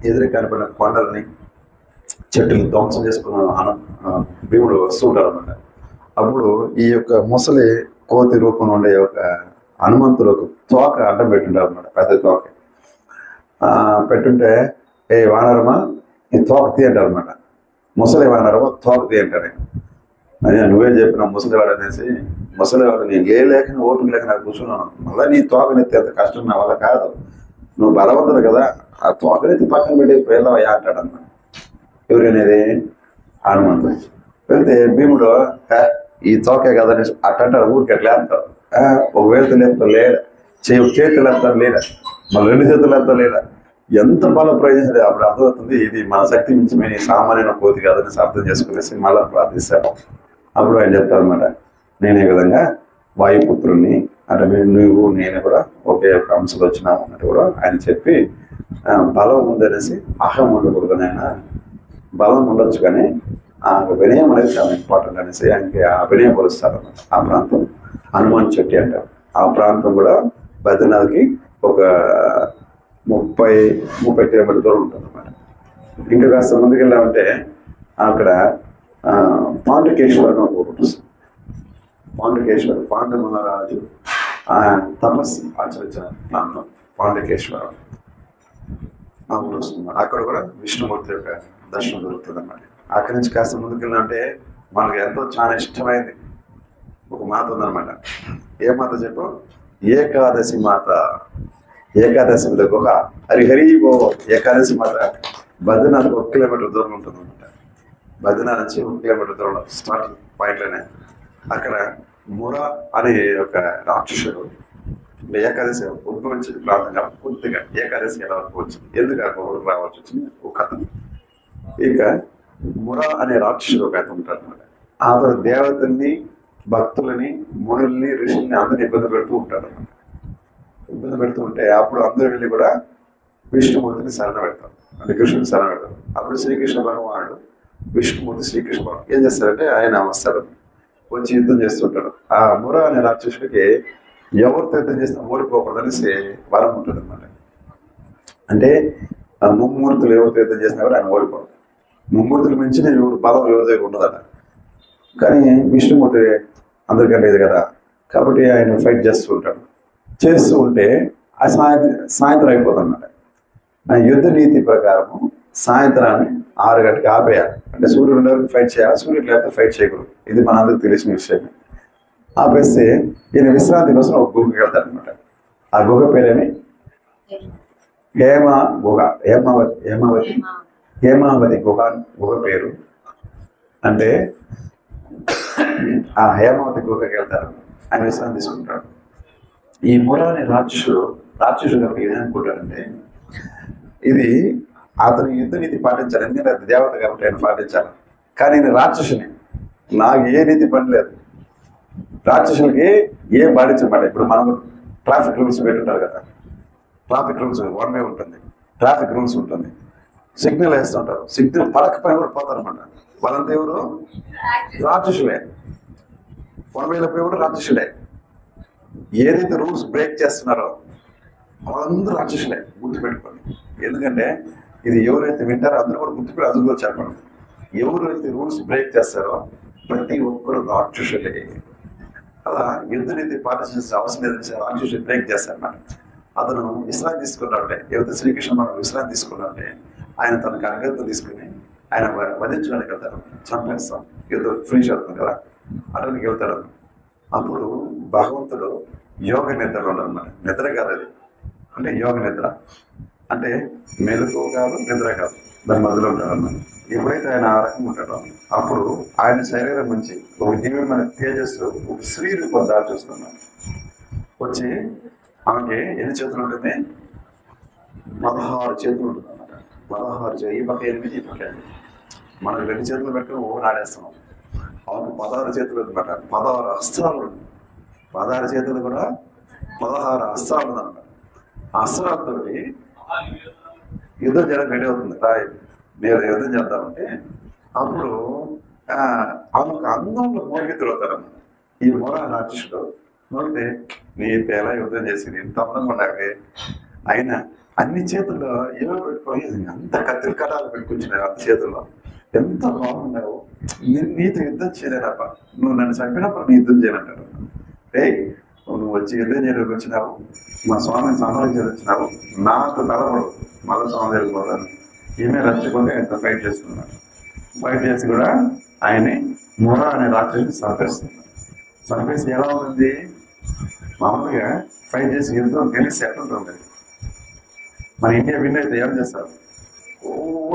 ఎదురు కనపడిన కొండలని చెట్టుని ధ్వంసం చేసుకున్న భీముడు వస్తూ ఉంటాడు అన్నమాట. అప్పుడు ఈ యొక్క ముసలి కోతి రూపంలో ఉండే ఒక హనుమంతుడు ఒక తోక అడ్డం పెట్టుంటారు అన్నమాట, పెద్ద తోక పెట్టుంటే, ఏ వానరమా ఈ తోక తీ అంటారు అనమాట. ముసలి వానరమా తోక తీ అంటారు. అదే నువ్వే చెప్పిన ముసలివాడు అనేసి, ముసలివాడు నేను లేక ఓపిక లేక నాకు కూర్చున్నాను, మళ్ళీ నీ తోకనెత్తి అంత కష్టం నా వల్ల కాదు, నువ్వు బలవంతుడు కదా, ఆ తోకనెత్తి పక్కన పెట్టి వెళ్ళవయ్యా అంటాడు అన్నమాట. ఎవరనేది హనుమంతుడు. వెళ్తే భీముడు ఈ తోకే కదని అట్టంటారు, ఊరికి అట్లా లేపుతారు. ఒక వేలుతో లేపుతారు లేదా, చేతులు లేపుతారు లేదా, మళ్ళీ 2 చేతులు లేపుతారు లేదా, ఎంత బల ప్రయోజనం అప్పుడు అర్థమవుతుంది. ఇది మన శక్తి మించి సామాన్యమైన కోతి కాదని అర్థం చేసుకునేసి మళ్ళీ ప్రార్థిస్తాడు. అప్పుడు ఆయన చెప్తారు అనమాట, నేను ఈ విధంగా వాయుపుత్రుణ్ణి, అంటే నువ్వు నేను కూడా ఒకే ఒక అంశంలో వచ్చినాము అన్నట్టు కూడా ఆయన చెప్పి, బలం ఉందనేసి అహం ఉండకూడదు, ఆయన బలం ఉండొచ్చు కానీ ఆ వినయం అనేది చాలా ఇంపార్టెంట్ అనేసి ఆయనకి ఆ వినయం పరుస్తారు అన్నమాట. ఆ ప్రాంతం హనుమాన్ చెట్టి అంటారు. ఆ ప్రాంతం కూడా బద్రీనాథ్కి ఒక 30 కిలోమీటర్ల దూరం ఉంటుంది అన్నమాట. ఇంకా కాస్త ముందుకు వెళ్ళామంటే అక్కడ పాండుకేశ్వరం ఒకటి వస్తుంది. పాండుకేశ్వరం పాండు మహారాజు తపస్సు ఆచరించిన ప్రాంతం పాండుకేశ్వరం ఊరు వస్తుంది. అక్కడ కూడా విష్ణుమూర్తి యొక్క దర్శనం దొరుకుతుంది అన్నమాట. అక్కడి నుంచి కాస్త ముందుకు వెళ్ళామంటే మనకు ఎంతో చాలా ఇష్టమైంది ఒక మాత ఉందన్నమాట. ఏ మాత చెప్పు? ఏకాదశి మాత. ఏకాదశి మీద గుహ హరిహరిబో. ఏకాదశి మాత బద్రీనాథ్ 1 కిలోమీటర్ దూరం ఉంటుంది అనమాట. బద్రీనాథ్ నుంచి 1 కిలోమీటర్ దూరం స్టార్టింగ్ పాయింట్లోనే అక్కడ ముర అనే ఒక రాక్షసుడు ఏకాదశి ఉద్భవించిన ప్రాంతంగా పూర్తిగా ఏకాదశి ఎలా వచ్చింది, ఎందుకు అక్కడ రావచ్చు వచ్చింది ఒక కథ. ఇక ముర అనే రాక్షసుడు ఒక కథ ఉంటాడు అనమాట. అతను దేవతల్ని, భక్తులని, మునుల్ని, ఋషుల్ని అందరినీ ఇబ్బంది పెడుతూ ఉంటాడు అనమాట. ఇబ్బంది పెడుతూ ఉంటే అప్పుడు అందరూ వెళ్ళి కూడా విష్ణుమూర్తిని శరణ పెడతారు, అంటే కృష్ణుని శరణ పెడతారు. అప్పుడు శ్రీకృష్ణ భగవానుడు విష్ణుమూర్తి శ్రీకృష్ణ భగవాన్ ఏం చేస్తారంటే ఆయన వస్తాడు, వచ్చి యుద్ధం చేస్తుంటాడు. ఆ ముర అనే రాక్షసుడికి ఎవరితో యుద్ధం చేసినా ఓడిపోకూడదనేసి వరం ఉంటుంది అనమాట. అంటే ముమ్మూర్తులు ఎవరితో యుద్ధం చేసినా కూడా ఆయన ఓడిపోవడం, ముమ్మూర్తులు మించిన ఎవరు బలం ఎవరి దగ్గర ఉండదట. కానీ విష్ణుమూర్తి అందరికంటే ఇది కదా, కాబట్టి ఆయన ఫైట్ చేస్తూ ఉంటాడు. చేస్తూ ఉంటే ఆ సాయంత్రం అయిపోతుంది అన్నమాట. ఆ యుద్ధ నీతి ప్రకారము సాయంత్రాన్ని 6 గంటలకు ఆపేయాలి. అంటే సూర్యుడు ఉన్న వరకు ఫైట్ చేయాలి, సూర్యుడు లేకపోతే ఫైట్ చేయకూడదు. ఇది మన అందరికి తెలిసిన విషయమే. ఆపేస్తే ఈయన విశ్రాంతి కోసం ఒక గుహకి వెళ్తాడు అనమాట. ఆ గుహ పేరేమి? హేమావతి గుహ పేరు. అంటే ఆ హేమావతి గుహకి వెళ్తారు, ఆయన విశ్రాంతి తీసుకుంటాడు. ఈ ముర అనే రాక్షసుడు కాబట్టి ఏమనుకుంటాడంటే ఇది అతను యుద్ధ నీతి పాటించాలి, ఎందుకంటే అది దేవత కాబట్టి ఆయన పాటించాలి. కానీ నేను రాక్షసుని, నాకు ఏ రీతి పని లేదు. రాక్షసులకి ఏం పాటించమాట. ఇప్పుడు మనం ట్రాఫిక్ రూల్స్ పెట్టుంటారు కదా, ట్రాఫిక్ రూల్స్ వన్ వే ఉంటుంది, ట్రాఫిక్ రూల్స్ ఉంటుంది, సిగ్నల్ వేస్తుంటారు, సిగ్నల్ పడకపోయినా కూడా పోతారు అన్నమాట. వాళ్ళంతా ఎవరు? రాక్షసులే. వన్ వేలో పోయి కూడా రాక్షసులే. ఏదైతే రూల్స్ బ్రేక్ చేస్తున్నారో వాళ్ళందరూ రాక్షసులే, గుర్తుపెట్టుకోండి. ఎందుకంటే ఇది ఎవరైతే వింటారో అందరూ కూడా గుర్తుపెట్టి అందరూ కూడా చెప్పండి. ఎవరైతే రూల్స్ బ్రేక్ చేస్తారో ప్రతి ఒక్కరు రాక్షసులే. అలా యుద్ధ నీతి పాటించాల్సిన అవసరం లేదని రాక్షసులు బ్రేక్ చేస్తారన్నమాట. అతను విశ్రాంతి తీసుకున్నాడే, ఎవరైతే శ్రీకృష్ణ మనం విశ్రాంతి తీసుకున్నాడే ఆయన తన ఖడ్గంతో తీసుకుని ఆయన వధించడానికి వెళ్తారు, చంపేస్తాం, యుద్ధం ఫినిష్ అవుతుంది కదా, అతనికి వెళ్తాడు. అప్పుడు భగవంతుడు యోగ నిద్రలో ఉన్నాడు. నిద్ర కాదు అది, అంటే యోగ నిద్ర అంటే మెలకు కాదు, నిద్ర కాదు, దాని మధ్యలో ఉంటాడు అన్నమాట. ఎప్పుడైతే ఆయన ఆ రకంగా ఉంటాడో అప్పుడు ఆయన శరీరం నుంచి ఒక దివ్యమైన తేజస్సు ఒక స్త్రీ రూపం దారి చూస్తున్నాడు. వచ్చి ఆమెకి ఎన్ని చేతులు ఉంటుంది? 16 చేతులు ఉంటుంది అన్నమాట. 16 చేతులు, ఈ పక్క 8, ఈ పక్క 8. మనం 2 చేతులు పెట్టుకుని ఓన్ ఆడేస్తున్నాం. ఆమెకు 16 చేతులు అనమాట, 16 అస్త్రాలు ఉంది. 16 చేతులు కూడా 16 అస్త్రాలు ఉందన్నమాట. ఆ అస్త్రాలతో యుద్ధం చేయడం రెడీ అవుతుంది. నేను యుద్ధం చేద్దామంటే అప్పుడు ఆమెకు అందంలో మోగి తిరుగుతాడన్నమాట. ఈ మొర రాక్షసుడు మోగితే నీ ఎలా యుద్ధం చేసింది, ఇంత అందంగా ఉండాలి, అయినా అన్ని చేతుల్లో ఏమో పెట్టుకొని అంత కత్తిరి కటాలు పెట్టుకొచ్చినావు, అంత చేతుల్లో ఎంత బాగున్నావు, నీతో యుద్ధం చేయలేదప్ప, నువ్వు నన్ను చంపినప్పుడు నీ యుద్ధం చేయనంటాడు. నువ్వు వచ్చి యుద్ధం చేయడానికి వచ్చినావు, మా స్వామిని సంపాదించేది వచ్చినావు, నాకు తలపడు, మళ్ళీ స్వామి దగ్గరికి పోతాను, ఈమె రచ్చుకుంటే ఆయన ఫైట్ చేస్తున్నాడు. ఫైట్ చేసి కూడా ఆయన్ని మొర అనే రాక్షసుని చంపేస్తున్నాడు. చంపేసి ఎలా ఉంటుంది? మామూలుగా ఫైట్ చేసి యుద్ధం గెలిచి ఎట్లుంటుంది? మన ఇండియా విన్ అయితే ఏం చేస్తారు? ఓ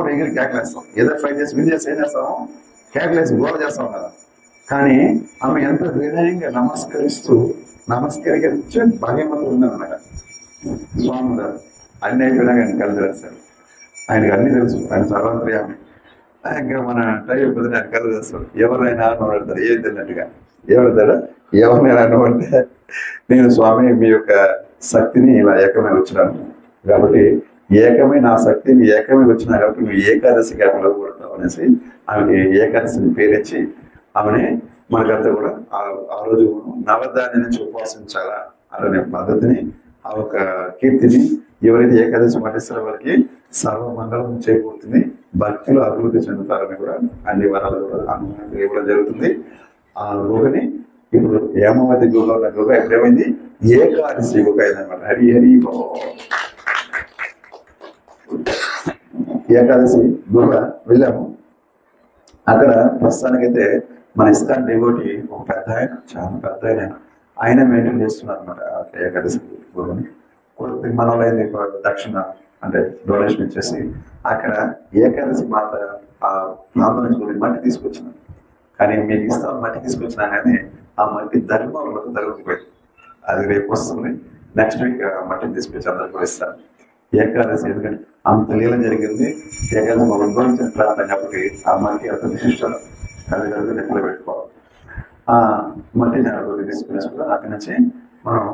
దగ్గర కేకలేస్తాం. ఏదో ఫైట్ చేసి విన్ చేసి ఏం చేస్తాము? కేకలేసి గోల చేస్తాం కదా. కానీ ఆమె ఎంత వినయంగా నమస్కరించే భగవంతుడు ఉందన్నమాట. స్వామి గారు అన్ని అయిపోయినా ఆయన కలిసి రాస్తాడు. ఆయనకు అన్ని తెలుసు, ఆయన సర్వంత్రయామి. ఇంకా మన టైం పొద్దున ఆయన కలిసి రాస్తాడు. ఎవరైనా అనబడతారు ఏం తిన్నట్టుగా, ఏమడతాడు? ఎవరినైనా అనబడితే నేను స్వామి మీ యొక్క శక్తిని ఇలా ఏకమై వచ్చినాను కాబట్టి, ఏకమై నా శక్తిని ఏకమై వచ్చినా కాబట్టి నువ్వు ఏకాదశిగా పిలవకూడతావు అనేసి ఆమెకి ఏకాదశిని పేరిచ్చి ఆమెని మనకంతా కూడా ఆ రోజు నవధాన్య నుంచి ఉపవాసించాలా అనే పద్ధతిని, ఆ ఒక కీర్తిని ఎవరైతే ఏకాదశి పాటిస్తారో వాళ్ళకి సర్వమంగళం చేకూరుతుంది, భక్తులు అభివృద్ధి చెందుతారని కూడా అన్ని వరాలు కూడా అనుమతి ఇవ్వడం జరుగుతుంది. ఆ గుహని ఇప్పుడు హేమవతి గుహలో ఉన్న గుహ ఎప్పుడేమైంది? ఏకాదశి గుహ అయిందనమాట. హరి హరి ఏకాదశి గుహ వెళ్ళాము. అక్కడ ప్రస్తుతానికైతే మన ఇస్కాన్ డివోటీ ఒక పెద్ద ఆయన, చాలా పెద్ద ఆయన మెయింటైన్ చేస్తున్నారు అనమాట ఏకాదశి గురువుని. మన వాళ్ళు దక్షిణ అంటే డొనేషన్ ఇచ్చేసి అక్కడ ఏకాదశి మాత ఆ ప్రాంతం నుంచి మట్టి తీసుకొచ్చినాను. కానీ మీకు ఇస్తాం మట్టి తీసుకొచ్చినా కానీ ఆ మట్టి ధర్మంలో తగులుకుపోయింది. అది రేపు వస్తుంది, నెక్స్ట్ వీక్ మట్టిని తీసుకొచ్చి అందరికి కూడా ఇస్తాను. ఏకాదశి ఎందుకంటే అంత లీల జరిగింది. ఏకాదశి మనం ఉద్భవించిన ప్రాంతం కాబట్టి ఆ మట్టి అంత విశిష్టం, అది కలిపి నెట్లో పెట్టుకోవాలి. ఆ మట్టిని తీసుకునేసుకుంటాం. అక్కడి నుంచి మనం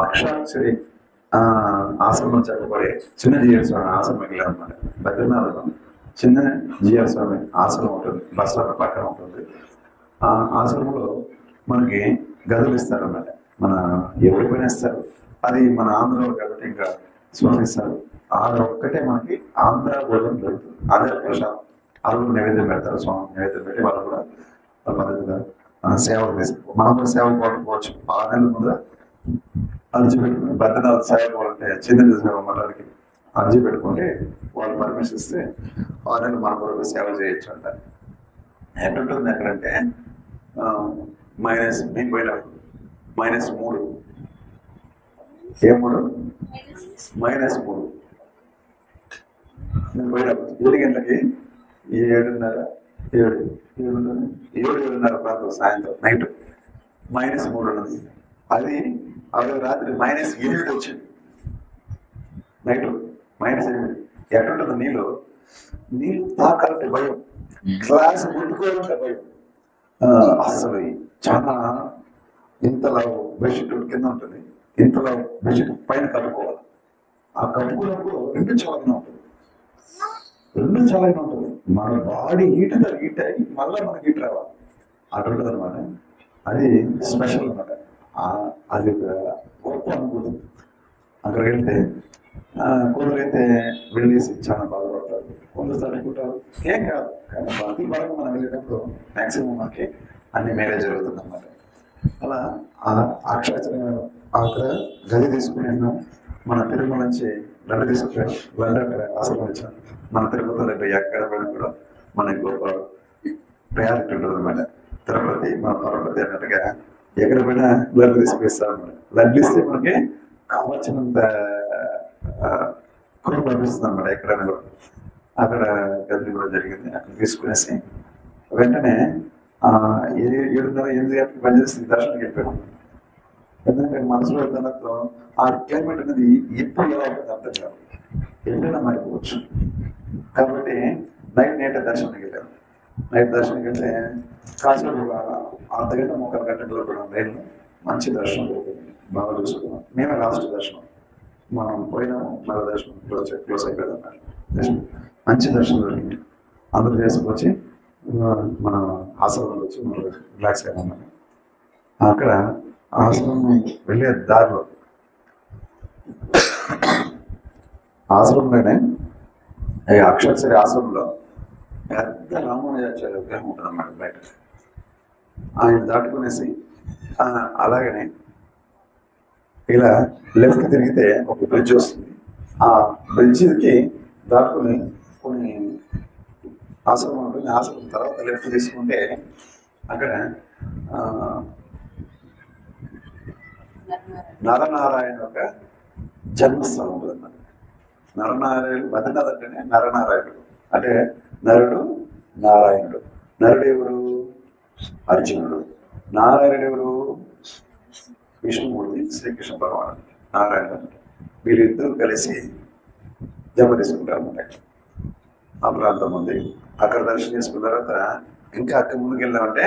అక్షాక్షరి ఆశ్రమం చెప్పబడే చిన్న జీఎల్ స్వామి ఆశ్రమం వెళ్ళామన్నమాట. బద్రీనాథ్లో చిన్న జీఎల్ స్వామి ఆశ్రమం ఉంటుంది, బస్ స్టాప్ పక్కన ఉంటుంది. ఆ ఆశ్రమంలో మనకి గదులు ఇస్తారన్నమాట. మన ఎవరి పైన ఇస్తారు, అది మన ఆంధ్రలో కాబట్టి ఇంకా స్వామి ఇస్తారు. ఆ ఒక్కటే మనకి ఆంధ్ర భోజనం దొరుకుతుంది, ఆంధ్ర ప్రసాదం. వాళ్ళు నైవేద్యం పెడతారు, స్వామి నైవేద్యం పెట్టి వాళ్ళు కూడా పద్ధతిగా సేవలు తీసుకుంటాం. మనం కూడా సేవలు పోవచ్చు. 6 నెలల ముందు అర్జీ పెట్టుకుని బద్రీనాథ్ సేవలు అంటే చిన్న సేవ మండలికి అర్జీ పెట్టుకుంటే వాళ్ళు పర్మిషన్ ఇస్తే 6 నెలలు మన కొరకు సేవ చేయొచ్చు అంట. ఎట్లుంటుంది ఎక్కడంటే నేను పోయినప్పుడు -3 ఏ 3 -3 నేను పోయినప్పుడు 7 గంటలకి 7:30 ప్రాంతం సాయంత్రం నైట్ -3 ఉన్నది. అది అవి రాత్రి -8 వచ్చింది. నైట్ -8 ఎట్లుంటుంది? నీళ్ళు తాకాలంటే భయం, గ్లాస్ ముట్టుకోవాలంటే భయం. అసలు చాలా ఇంతలా బెడ్షీట్ కింద ఉంటుంది, ఇంతలా బెడ్షీట్ పైన కట్టుకోవాలి. ఆ కట్టుకున్నప్పుడు రెండు చల్లగా ఉంటుంది, రెండు చల్లగా ఉంటుంది. మన బాడీ హీట్ అయ్యి మళ్ళీ మనకి హీట్ రావాలి అటుంటుంది అనమాట. అది స్పెషల్ అనమాట. అది ఒక గొప్ప అనుభూతి. అక్కడికి వెళ్తే కొందరైతే వెళ్ళేసి చాలా బాధపడతారు, కొందరు చదువుకుంటారు, ఏం కాదు. కానీ ప్రతి భాగం మనం వెళ్ళేటప్పుడు మ్యాక్సిమం మనకి అన్ని మేనేజ్ జరుగుతుంది అన్నమాట. అలా అక్కడ గది తీసుకుని మన తిరుమల నుంచి లడ్డు తీసుకుని లడ్డు అక్కడ ఆశ్రమించాం. మన తిరుపతి లడ్డు ఎక్కడ పోయినా కూడా మనకి గొప్ప ప్రయారిటీ ఉంటుంది అనమాట. తిరుపతి మన పరపతి అన్నట్టుగా ఎక్కడ పోయినా లడ్డు తీసుకొస్తాం అనమాట. లడ్డు ఇస్తే మనకి కావచ్చినంత కుటుంబం లభిస్తుంది అనమాట. ఎక్కడైనా కూడా అక్కడ గది కూడా జరిగింది. అక్కడ తీసుకునేసి వెంటనే 7:30 8 గంటలకు పనిచేస్తుంది దర్శనానికి వెళ్ళిపోయాం. ఎందుకంటే మనసులో వెళ్తున్నప్పుడు ఆ క్లైమేట్ అనేది ఎప్పుడు ఎలా ఉంటుంది అర్థం కాదు, ఎప్పుడైనా మారిపోవచ్చు. కాబట్టి నైట్ దర్శనానికి వెళ్ళాము. నైట్ దర్శనానికి వెళ్తే కాసేపు అర్ధగంట 1 గంటలో కూడా రైలు మంచి దర్శనం దొరికింది, బాగా చూసుకున్నాం. మేమే లాస్ట్ దర్శనం, మనం పోయినాము, మళ్ళీ దర్శనం క్లోజ్ అయిపోయింది అన్నమాట. మంచి దర్శనం దొరికింది. అందరూ చేసుకొచ్చి మన ఆశ్రమంలో వచ్చి మనం రిలాక్స్ అయినా. అక్కడ ఆశ్రమం వెళ్ళే దారిలో ఆశ్రమంలోనే అక్షరసరి ఆశ్రమంలో పెద్ద రామానుజాచార్య విగ్రహం ఉంటుంది అన్నమాట బయట. ఆయన దాటుకునేసి అలాగనే ఇలా లెఫ్ట్ తిరిగితే ఒక బ్రిడ్జ్ వస్తుంది. ఆ బ్రిడ్జికి దాటుకుని కొన్ని ఆశ్రమం ఉంటుంది. ఆశ్రమం తర్వాత లెఫ్ట్ తీసుకుంటే అక్కడ నరనారాయణ యొక్క జన్మస్థలం ఉంటుంది అన్నమాట. నరనారాయణ బద్రీనాథ్ అంటేనే నరనారాయణుడు, అంటే నరుడు నారాయణుడు. నరుడు ఎవరు? అర్జునుడు. నారాయణుడు ఎవరు? విష్ణుమూర్తి, శ్రీకృష్ణ భగవానుడు. నారాయణ వీరిద్దరూ కలిసి జమ తీసుకుంటారు అన్నమాట. ఆ ప్రాంతం ఉంది. అక్కడ దర్శనం చేసుకున్న తర్వాత ఇంకా అక్కడ ముందుకు వెళ్ళామంటే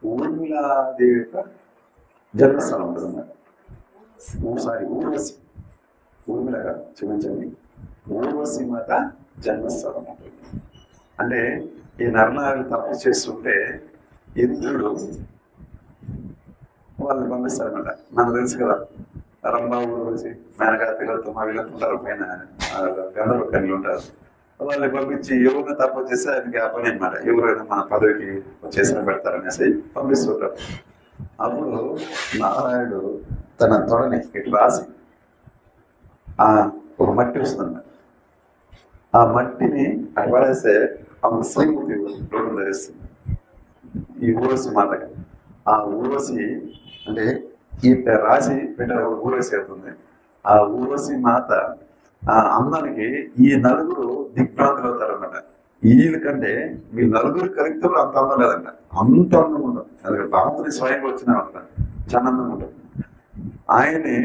ఊర్మిళాదేవి యొక్క జన్మస్థలం ఉంటుంది అన్నమాట. ఊర్వశి, ఊర్మిళ కాదు, క్షమించండి, ఊర్వశి మాత జన్మస్థలం ఉంటుంది. అంటే ఈ నరనారాయణ తపస్సు చేస్తుంటే ఇంద్రుడు వాళ్ళని పంపిస్తారన్నమాట. మనకు తెలుసు కదా, రంభ ఊర్వశి, మేనగా తిలోత్తమ వీళ్ళంతా ఉంటారు, పైన గంధర్వ కన్యలు ఉంటారు. వాళ్ళని పంపించి ఎవరిని తప్ప చేస్తే ఆయనకి ఆ పని అనమాట. ఎవరైనా మన పదవికి చేసిన పెడతారనేసి పంపిస్తుంటారు. అప్పుడు నారాయణుడు తన తొడని ఇటు రాసి ఒక మట్టి వస్తుంది. ఆ మట్టిని అటు పడేస్తే ఆమె శ్రీమూర్తి రూపం ధరిస్తుంది ఈ ఊర్వశి మాతగా. ఆ ఊర్వశి అంటే ఈ రాసి పెట్ట ఊర్వశి అవుతుంది. ఆ ఊర్వశి మాత అందానికి ఈ నలుగురు దిగ్భ్రాంతులు అవుతారన్నమాట. వీళ్ళకంటే మీ నలుగురు కలిగితే అంత అందం లేదంట, అంత అందం ఉండదు. అది భగవంతుని స్వయంగా వచ్చినా ఉంటారు, చాలా అందంగా ఉంటుంది. ఆయన్ని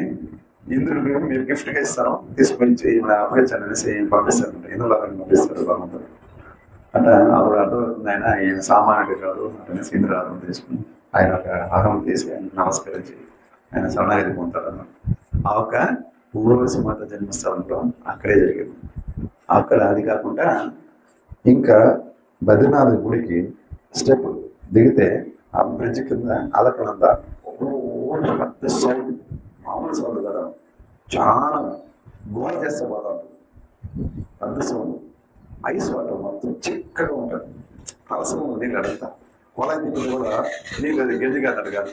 ఇంద్రుడికి మీరు గిఫ్ట్గా ఇస్తాను, తీసుకొని అప్పగించాను అనేసి పంపిస్తారంట. ఇందులో పంపిస్తారు భగవంతుడు. అంటే అప్పుడు అర్థమవుతుంది ఆయన ఈయన సామాన్యుడు కాదు అనేసి ఇంద్రుడు అర్థం తీసుకుని ఆయన ఒక అహం తీసి ఆయన నమస్కరించి ఆయన శరణాగతి పొందుతాడు అన్నమాట. ఆ ఒక ఊర్వశి మాత జన్మస్థలంలో అక్కడే జరిగింది. అక్కడ అది కాకుండా ఇంకా బద్రీనాథ్ గుడికి స్టెప్ దిగితే ఆ బ్రిడ్జ్ కింద అలకనంద పెద్ద సౌండ్, మామూలు సౌండ్ కదా, చాలా గోడ చేస్తే పోతా ఉంటుంది. పెద్ద సౌండ్, ఐస్ వాటర్ మొత్తం చిక్కగా ఉంటుంది. అవసరం నీళ్ళు అడంతా కొలాయి తిప్పితే కూడా నీళ్ళు అది గెజ్జి కాదు కాదు.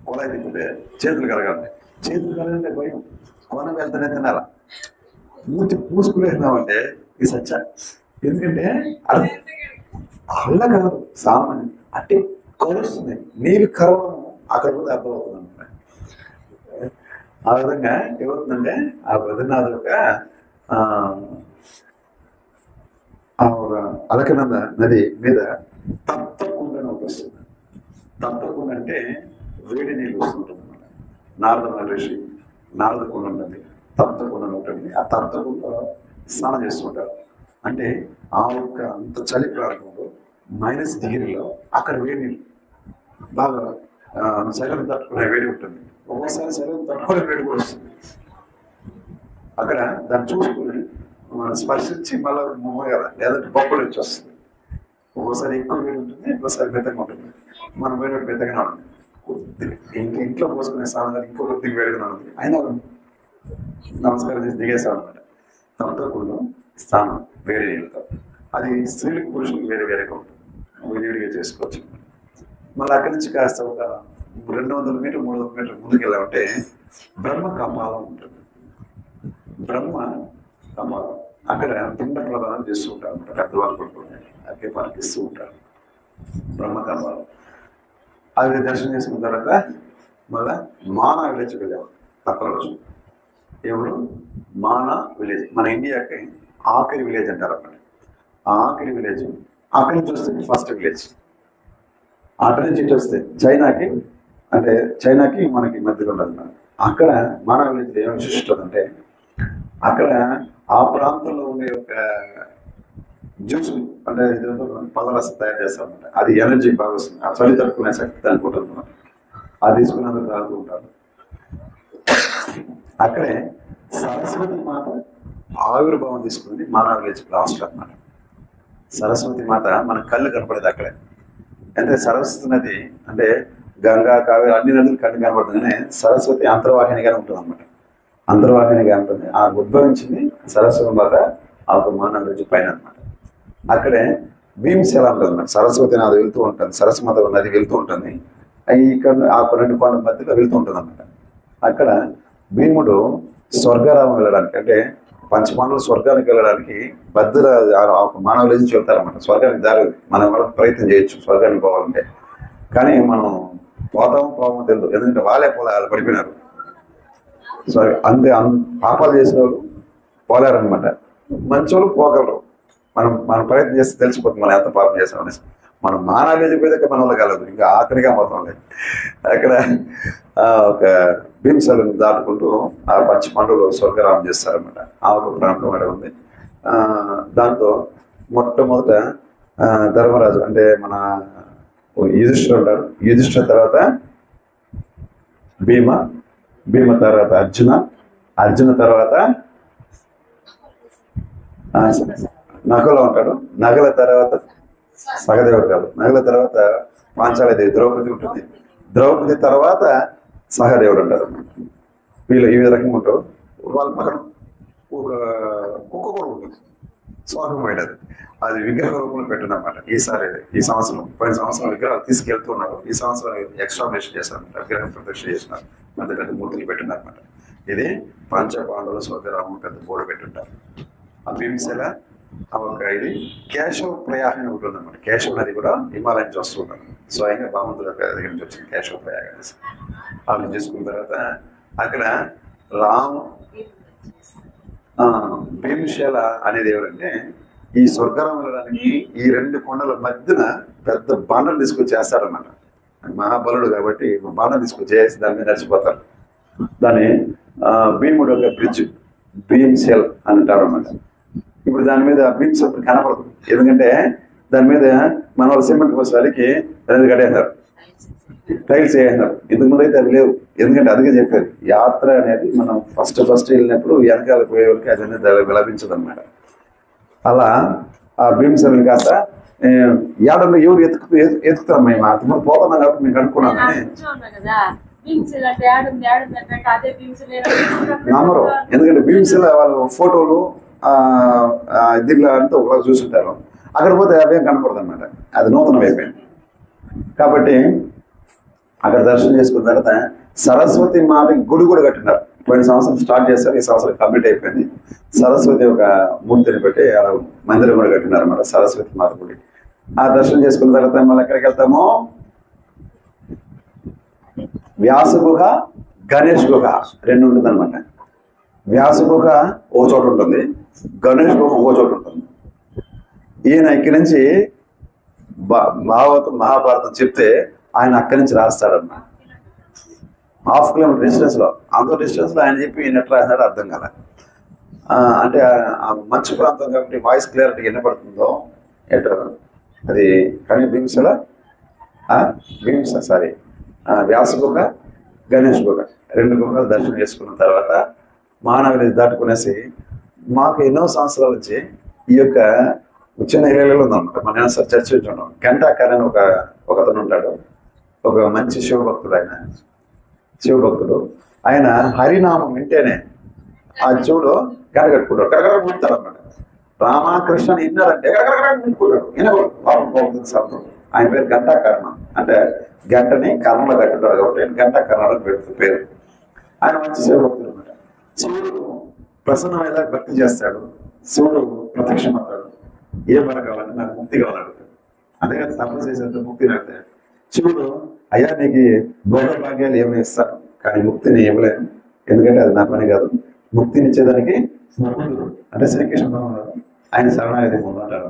కొలాయి తిప్పితే చేతులు కరగాలి, చేతులు కరగాలంటే భయం. కొన వెళ్తేనే తినాలా, మూతి పూసుకునేసినామంటే ఇది సచ్చ. ఎందుకంటే అది అల్ల కాదు, సామాన్యం అంటే కరుస్తుంది. నీళ్ళు కరవడం అక్కడ కూడా అర్థమవుతుంది అనమాట. ఆ విధంగా ఏమవుతుందంటే ఆ బద్రీనాథ్ యొక్క అలకనంద నది మీద తప్పకుండా ఒకటి వస్తుంది. తప్పకుండా అంటే వేడి నీళ్ళు వస్తుంటుంది అనమాట. నారద మహర్షి నారదకుండ ఉంటుంది, తప్పకుండా ఉంటుంది. ఆ తప్పకుండా స్నానం చేస్తుంటారు. అంటే ఆ యొక్క అంత చలి ప్రాంతంలో -డిగ్రీలో అక్కడ వేడి నీళ్ళు బాగా శరీరం తట్టుకునే వేడి ఉంటుంది. ఒక్కోసారి శరీరం తట్టుకునే వేడి కూడా వస్తుంది. అక్కడ దాన్ని చూసుకుని మనం స్పర్శించి మళ్ళీ మొమ్మగల లేదంటే బొబ్బలు వచ్చి వస్తుంది. ఒక్కోసారి ఎక్కువ వేడి ఉంటుంది, ఇంకోసారి మెత్తగా ఉంటుంది. మనం వేడి మెత్తగానే ఉంటుంది. ఇంట్లో పోసుకునే స్నానం కానీ ఇంకో కొద్దిగా వేడిగా ఉంటుంది. అయినా నమస్కారం చేసి దిగేసాం అనమాట. తప్పకుండా స్నానం వేరే నీళ్ళతో. అది స్త్రీలకు పురుషులకు వేరే వేరేగా ఉంటుంది. విడివిడిగా చేసుకోవచ్చు. మళ్ళీ అక్కడి నుంచి కాస్త ఒక 200 మీటర్ 300 మీటర్ ముందుకు వెళ్ళామంటే బ్రహ్మ కపాలం ఉంటుంది. బ్రహ్మ కపాలం అక్కడ పిండ ప్రదానం చేస్తూ ఉంటారు అనమాట. పెద్దవాళ్ళు కొడుకుంటారు, అక్కే పాలకిస్తూ ఉంటారు. బ్రహ్మ కపాలం అది దర్శనం చేసుకున్న తర్వాత మళ్ళీ మానా విలేజ్ వెళ్ళాము. తక్కువ రోజు ఎవరు మానా విలేజ్ మన ఇండియాకి ఆఖరి విలేజ్ అంటారు అన్నమాట. ఆ ఆఖరి విలేజ్ అక్కడి నుంచి వస్తే ఫస్ట్ విలేజ్. అక్కడి నుంచి ఇటు వస్తే చైనాకి మనకి మధ్యలో ఉండాలి. అక్కడ మానా విలేజ్ ఏం విశిష్టత అంటే అక్కడ ఆ ప్రాంతంలో ఉండే ఒక జ్యూస్ అంటే పళ్ళరసం తయారు చేస్తారన్నమాట. అది ఎనర్జీ బాగా వస్తుంది. ఆ చలి తట్టుకునే శక్తి దానికి ఉంటుంది అన్నమాట. అది తీసుకున్నందుకు తాగుతూ ఉంటారు. అక్కడే సరస్వతి మాత ఆవిర్భావం తీసుకుంది మానా విలేజ్ లాస్ట్ అన్నమాట. సరస్వతి మాత మన కళ్ళు కనపడేది అక్కడే. అంటే సరస్వతి నది అంటే గంగా కావేరి అన్ని నదులు కళ్ళు కనపడుతుంది. కానీ సరస్వతి అంతర్వాహినిగానే ఉంటుంది అన్నమాట. అంతర్వాహినిగా ఉంటుంది. ఆ ఉద్భవించింది సరస్వతి మాత ఆ మానా విలేజ్ పైన అనమాట. అక్కడే భీమశిల ఉంటుంది అన్నమాట. సరస్వతి నది వెళ్తూ ఉంటుంది, సరస్వతి నది వెళ్తూ ఉంటుంది. ఇక్కడ ఆ 2 కొండల మధ్యలో వెళ్తూ ఉంటుంది అన్నమాట. అక్కడ భీముడు స్వర్గారామం వెళ్ళడానికి అంటే పంచపాండవులు స్వర్గానికి వెళ్ళడానికి భద్ర మానవ నుంచి వెళ్తారన్నమాట. స్వర్గానికి దారి మనం కూడా ప్రయత్నం చేయొచ్చు స్వర్గానికి పోవాలంటే. కానీ మనం పోతామో తెలియదు. ఎందుకంటే వాళ్ళే వాళ్ళు పడిపోయినారు. అంతే పాపాలు చేసిన వాళ్ళు పోలేరనమాట. మంచి వాళ్ళు పోగలరు. మనం ప్రయత్నం చేస్తే తెలిసిపోతుంది మనం ఎంత పాపం చేస్తాం అనేసి. మనం మానాలు చెప్పేదాకా మన వల్ల కలదు. ఇంకా ఆఖరిగా పోతాం లేదు. అక్కడ ఒక భీమశలను దాటుకుంటూ ఆ పంచపాండవులు స్వర్గరామం చేస్తారనమాట. ఆ ఒక ప్రాంతం అక్కడ ఉంది. దాంతో మొట్టమొదట ధర్మరాజు అంటే మన యుధిష్ఠిరుడు ఉంటాడు. యుధిష్ఠిర తర్వాత భీమ తర్వాత అర్జున తర్వాత నకుల ఉంటాడు. నకుల తర్వాత సహదేవుడు కాదు. నకుల తర్వాత పాంచాలదేవి ద్రౌపది ఉంటుంది. ద్రౌపది తర్వాత సహదేవుడు ఉంటారు. వీళ్ళు ఈ రకంగా ఉంటారు. వాళ్ళ పక్కన ఒక కుక్క కూడా ఉంటుంది. స్వాగమైనది అది విగ్రహ రూపంలో పెట్టినమాట. ఈ సంవత్సరం పోయిన సంవత్సరం విగ్రహాలు తీసుకెళ్తున్నారు. ఈ సంవత్సరం ఎక్స్ట్రామినేషన్ చేశారన్నమాట. విగ్రహం ప్రదర్శన చేసినారు. పెద్ద పెద్ద మూర్తులు పెట్టినారన్నమాట. ఇది పంచపాండవులు స్వర్గరాములు పెద్ద బోర్డు పెట్టుంటారు. ఆ భీమశిల ఒక ఇది కేశవ ప్రయాగ అని ఒకటి ఉందన్నమాట. కేశవ నది కూడా హిమాలయం నుంచి వస్తూ ఉంటారు. స్వయంగా భగవంతుల దగ్గర నుంచి వచ్చింది కేశవ ప్రయాగ అనేసి. వాళ్ళు చేసుకున్న తర్వాత అక్కడ భీమశిల అనేది ఎవరంటే ఈ స్వర్గరామం వెళ్ళడానికి ఈ 2 కొండల మధ్యన పెద్ద బాణలు తీసుకొచ్చి చేస్తారన్నమాట. మహాబలుడు కాబట్టి బాణం తీసుకొచ్చేసి దాని మీద నడిచిపోతారు. దాన్ని భీముడు ఒక బ్రిడ్జ్ భీమశిల అని అంటారు అన్నమాట. ఇప్పుడు దాని మీద భీమశిల కనపడదు. ఎందుకంటే దాని మీద మన వాళ్ళు సిమెంట్ పోసేవారికి కట్టేస్తారు, టైల్స్ వేసేస్తారు. ఇంతకు ముందు అయితే అవి లేవు. ఎందుకంటే అందుకే చెప్పారు యాత్ర అనేది మనం ఫస్ట్ వెళ్ళినప్పుడు వెనకాల పోయేవారికి అది అనేది లభించదు అనమాట. అలా ఆ భీమశిలని కాస్త ఏడలో ఎవరు ఎత్తుకుతాం మేము అంతమంది పోతున్నాం కాబట్టి మేము కనుక్కున్నాం. నమ్మరు. ఎందుకంటే భీమశిల వాళ్ళు ఫోటోలు దిగులు అంతా ఒకలా చూసుంటారు. అక్కడ పోతే అవేం కనపడదు అనమాట. అది నూతనం అయిపోయింది కాబట్టి అక్కడ దర్శనం చేసుకున్న తర్వాత సరస్వతి మాతకి గుడి కూడా కట్టినారు. పోయిన సంవత్సరం స్టార్ట్ చేస్తారు. ఈ సంవత్సరం కంప్లీట్ అయిపోయింది. సరస్వతి ఒక మూర్తిని పెట్టి అలా మందిరం కూడా కట్టినారు అన్నమాట. సరస్వతి మాత గుడి. ఆ దర్శనం చేసుకున్న తర్వాత మళ్ళీ ఎక్కడికి వెళ్తామో వ్యాస గుహ, గణేష్ గుహ 2 ఉంటుంది అనమాట. వ్యాస గుహ ఓ చోట ఉంటుంది, గణేష్ గుహ ఓ చోట ఉంటుంది. ఈయన ఇక్కడి నుంచి మహాభారతం చెప్తే ఆయన అక్కడి నుంచి రాస్తాడన్నమాట. 1/2 కిలోమీటర్ డిస్టెన్స్ లో, అంత డిస్టెన్స్ లో ఆయన చెప్పి ఈయన ఎట్లా రాసినాడో అర్థం కదా. అంటే ఆ మంచు ప్రాంతం కాబట్టి వాయిస్ క్లియరిటీ వినపడుతుందో ఎటో అది కానీ భీంస సారీ వ్యాస గుహ, గణేష్ గుహ 2 గుహలు దర్శనం చేసుకున్న తర్వాత మానవుని దాటుకునేసి మాకు ఎన్నో సంవత్సరాల నుంచి ఈ యొక్క చిన్న ఏరియాలో ఉందన్నమాట. మనం సార్ చర్చ ఉన్నాం. గంటాకర్ అని ఒకతను ఉంటాడు, ఒక మంచి శివభక్తుడు. శివభక్తుడు ఆయన హరినామం వింటేనే ఆ చెవులో గంట కట్టుకుంటాడు, కరకర పుడతాడు అన్నమాట. రామకృష్ణ విన్నారంటే కరకరకుంటాడు. శబ్దం. ఆయన పేరు గంటాకర్ణ, అంటే గంటని కర్ణలో కట్టుంటారు కాబట్టి గంటాకర్ణాలకు పెడుతుంది పేరు. ఆయన మంచి శివభక్తుడు అనమాట. శివుడు ప్రసన్నమయ్యేలా భక్తి చేస్తాడు. శివుడు ప్రత్యక్షమవుతాడు. ఏం పని కావాలంటే నాకు ముక్తి కావాలంటాడు. అంతేకాదు తపస్సు చేసేంత ముక్తి నడతాడు. శివుడు అయ్యా నీకు భోగ భాగ్యాలు ఏమైనా ఇస్తాను, కానీ ముక్తిని ఇవ్వలేను, ఎందుకంటే అది నా పని కాదు. ముక్తినిచ్చేదానికి అంటే శ్రీకృష్ణ భగవానుడు ఆయన శరణాగతి పొందంటారు.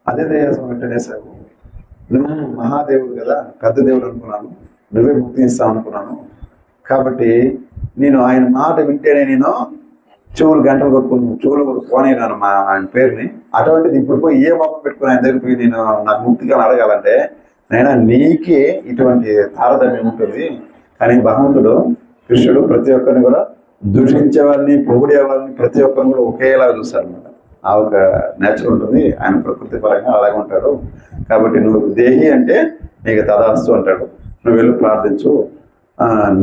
అదే దయాసం వెంటనే సాగు నువ్వు మహాదేవుడు కదా, పెద్ద దేవుడు అనుకున్నాను, నువ్వే ముక్తి ఇస్తావు అనుకున్నాను. కాబట్టి నేను ఆయన మాట వింటేనే నేను చెవులు గంటలు కొట్టుకుని చెవులు పోనేనాను ఆయన పేరుని. అటువంటిది ఇప్పుడు పోయి ఏ మొక్క పెట్టుకుని ఆయన దగ్గర పోయి నేను నాకు ముక్తిగా అడగాలంటే నైనా నీకే ఇటువంటి తారతమ్యం ఉంటుంది. కానీ భగవంతుడు కృష్ణుడు ప్రతి ఒక్కరిని కూడా దూషించే వాళ్ళని, పొగిడే వాళ్ళని ప్రతి ఒక్కరిని కూడా ఒకేలా చూస్తారు అనమాట. ఆ ఒక నేచర్ ఉంటుంది. ఆయన ప్రకృతి పరంగా అలాగే ఉంటాడు. కాబట్టి నువ్వు దేహి అంటే నీకు తదాస్తు అంటాడు. నువ్వు వెళ్ళి ప్రార్థించు.